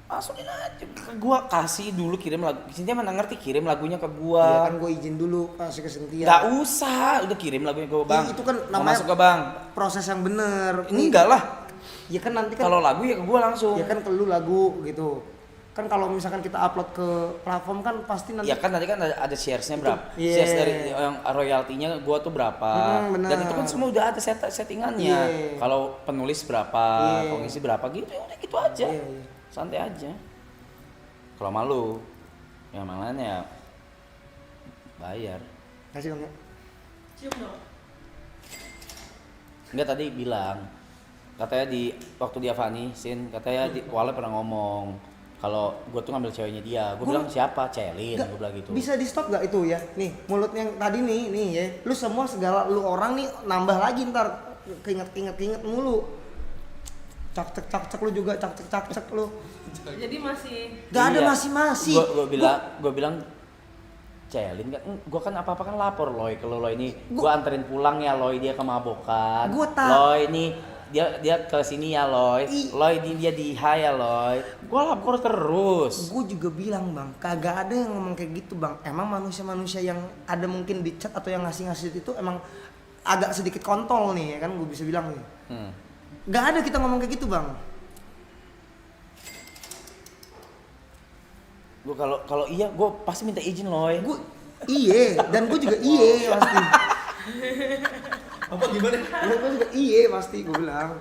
Masukin aja, gue kasih dulu kirim lagu. Cynthia mana ngerti kirim lagunya ke gue. Iya kan gue izin dulu kasih ke Cynthia. Gak usah, udah kirim lagunya ke bang. Itu kan mau namanya masuk ke bang. Proses yang bener. Enggak lah. Ya kan nanti kan. Kalau lagu ya ke gue langsung. Ya kan ke lu lagu gitu. Kan kalau misalkan kita upload ke platform kan pasti nanti. Ya kan nanti kan ada sharesnya berapa? Yeah. Shares dari yang royaltinya gue tuh berapa? Dan itu kan semua udah ada settingannya. Yeah. Kalau penulis berapa, pengisi berapa gitu, ya udah gitu aja. Yeah. Santai aja. Kalau malu, yang lainnya bayar. Kasih dong ya. Cium dong. Enggak, tadi bilang katanya di waktu dia Fani Sin katanya Wale pernah ngomong kalau gue tuh ngambil ceweknya dia. Gue bilang siapa? Celin, gue bilang gitu. Bisa di stop gak itu ya? Nih mulut yang tadi nih ya. Lu semua segala lu orang nih nambah lagi ntar keinget mulu. Cak lu juga cak lu. Jadi masih. Gak ada masih. Gue bilang Celin kan, gue kan apa kan lapor Loy kalau Loy ini gue anterin pulang ya Loy, dia kemabokan. Loy ini dia ke sini ya Loy. Loy dia di high ya Loy. Gue lapor terus. Gue juga bilang bang, kagak ada yang ngomong kayak gitu bang. Emang manusia yang ada mungkin di chat atau yang ngasih itu emang agak sedikit kontol nih ya kan, gue bisa bilang nih. Gak ada kita ngomong kayak gitu bang. Gue kalau iya gue pasti minta izin Loy. Gue iye dan gue juga iye pasti. Apa gimana? Gue juga iye pasti gue bilang.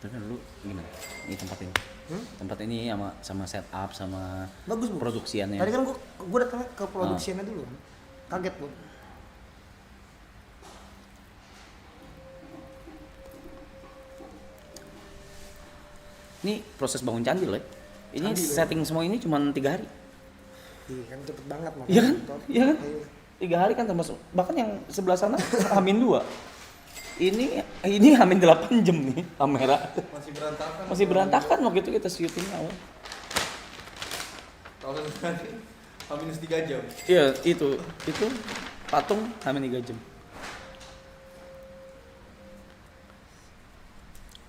Tapi lu gimana? Ini tempat ini. Tempat ini sama setup sama Bagus, Bu. produksiannya. Tadi kan gua datang ke produksiannya dulu. Kaget, Bu. Ini proses bangun candi loh. Ini Candi, setting semua ini cuma 3 hari. Iya kan cepet banget makanya. Iya kan? Top. Iya kan? Ayo. 3 hari kan termasuk. Bahkan yang sebelah sana Hamin 2. Ini Hamin 8 jam nih kamera. Masih berantakan waktu itu kita syuting awal. Tahun tadi minus 3 jam. Iya, itu patung Hamin 3 jam.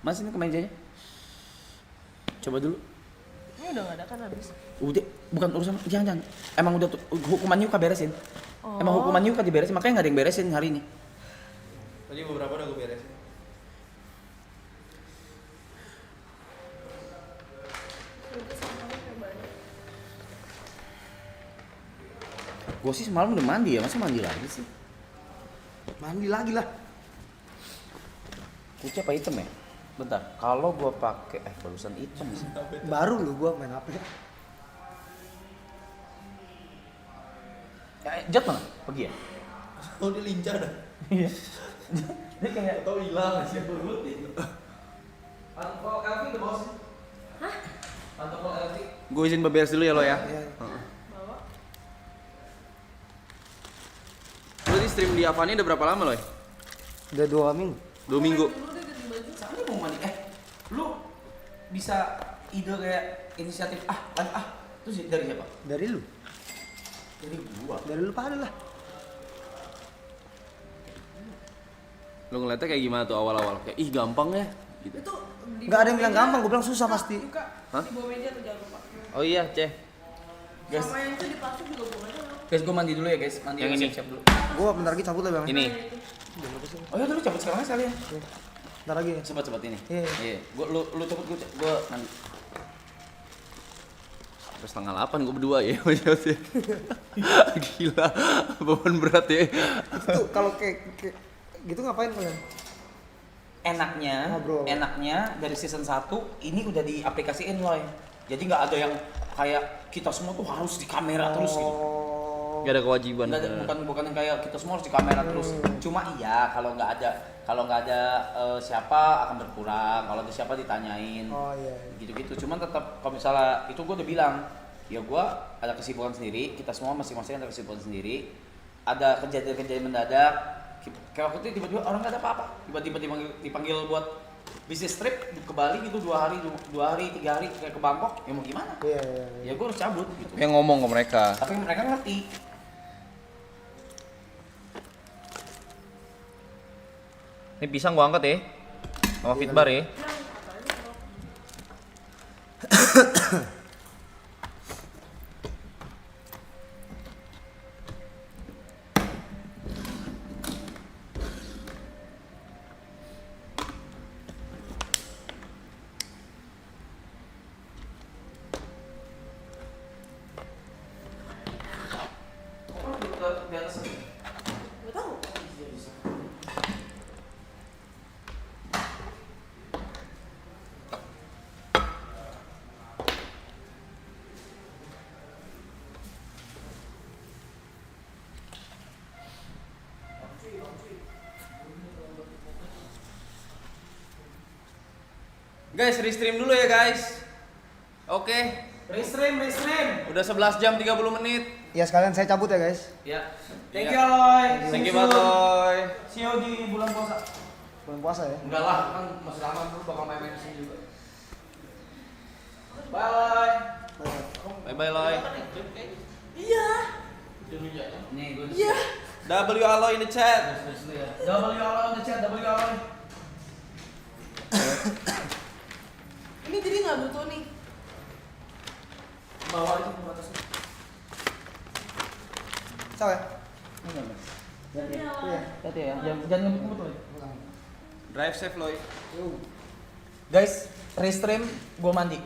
Mas ini kemejanya. Coba dulu. Ini udah gak ada kan habis. Udah, bukan urusan jangan. Emang udah hukuman Yuka beresin. Oh. Emang hukuman Yuka diberesin, makanya nggak ada yang beresin hari ini. Tadi beberapa udah gue beresin. Gue sih semalam udah mandi ya, masa mandi lagi sih? Mandi lagi lah. Putih apa hitam ya? Bentar, kalau gua pakai barusan hitam sih. Baru lu gua main HP. Jat mana? Pergi ya? Oh dia lincah dah. Iya. Dia kayak Atau hilang sih. Pantol LV udah bawa sih? Hah? Pantol LV. Gue izin beberes dulu ya lo ya. Iya. Lu di stream di Avani udah berapa lama lo ya? Udah 2 minggu. 2 minggu. Sampai mau mandi. Lu bisa ide kayak inisiatif terus dari siapa? Dari lu. Dari gua. Dari lu pada lah. Lu ngeliatnya kayak gimana tuh awal-awal? Kayak ih gampang ya gitu. Itu Enggak ada yang bilang gampang, gua bilang susah pasti. Hah? Di bawah meja tuh jangan lupa. Oh iya, Ceh. Guys, Sama yang itu di plastik juga buang aja. guys gua mandi dulu ya guys. Mandi Yang ini. siap dulu. Gua bentar lagi cabut lah, Bang. Ini. Oh ya dulu cabut sekarang sekalian. Bentar lagi ya. Cepat ini. Iya. Iya. Gua lu cabut gua mandi. Terus 7:30 gue berdua ya. Gila, beban berat ya. Itu kalau kayak gitu ngapain kalian? Ngobrol. Enaknya dari season 1 ini udah diaplikasiin loh. Jadi nggak ada yang kayak kita semua tuh harus di kamera terus gitu. Gak ada kewajiban. Nggak ada, bukan yang kayak kita semua harus di kamera terus. Cuma iya kalau nggak ada siapa akan berkurang. Kalau ada siapa ditanyain. Oh iya. Gitu-gitu. Cuman tetap kalau misalnya itu gue udah bilang, ya gue ada kesibukan sendiri. Kita semua masing-masing ada kesibukan sendiri. Ada kejadian-kejadian mendadak. Kayak waktu itu tiba-tiba orang nggak ada apa-apa. Tiba-tiba dipanggil buat bisnis trip ke Bali gitu 2 hari, 3 hari kayak ke Bangkok. Ya mau gimana? Iya. Ya gue harus cabut gitu. Yang ngomong ke mereka. Tapi mereka ngerti. Ini pisang gua angkat ya. Sama fitbar ya. Di atas ini. Gak tahu. Guys, restream dulu ya guys. Oke. Restream. Udah 11 jam 30 menit. Ya sekalian saya cabut ya guys. Ya. Thank Thank you, you, Aloy. Thank you banget, Loy. See you di bulan puasa. Bulan puasa ya. Enggak lah, kan masih lama dulu bakal main-main di sini juga. Bye. Bye-bye, Loy. Iya. Nih, gue Iya. W Aloy in the chat. W Aloy on the chat, W Aloy. Ini jadi nggak butuh nih. Bawa aja ke atas. Sawa ya? Hati ya, jangan ngebut-ngebut loh. Drive safe, Loy. Guys, restream, gue mandi.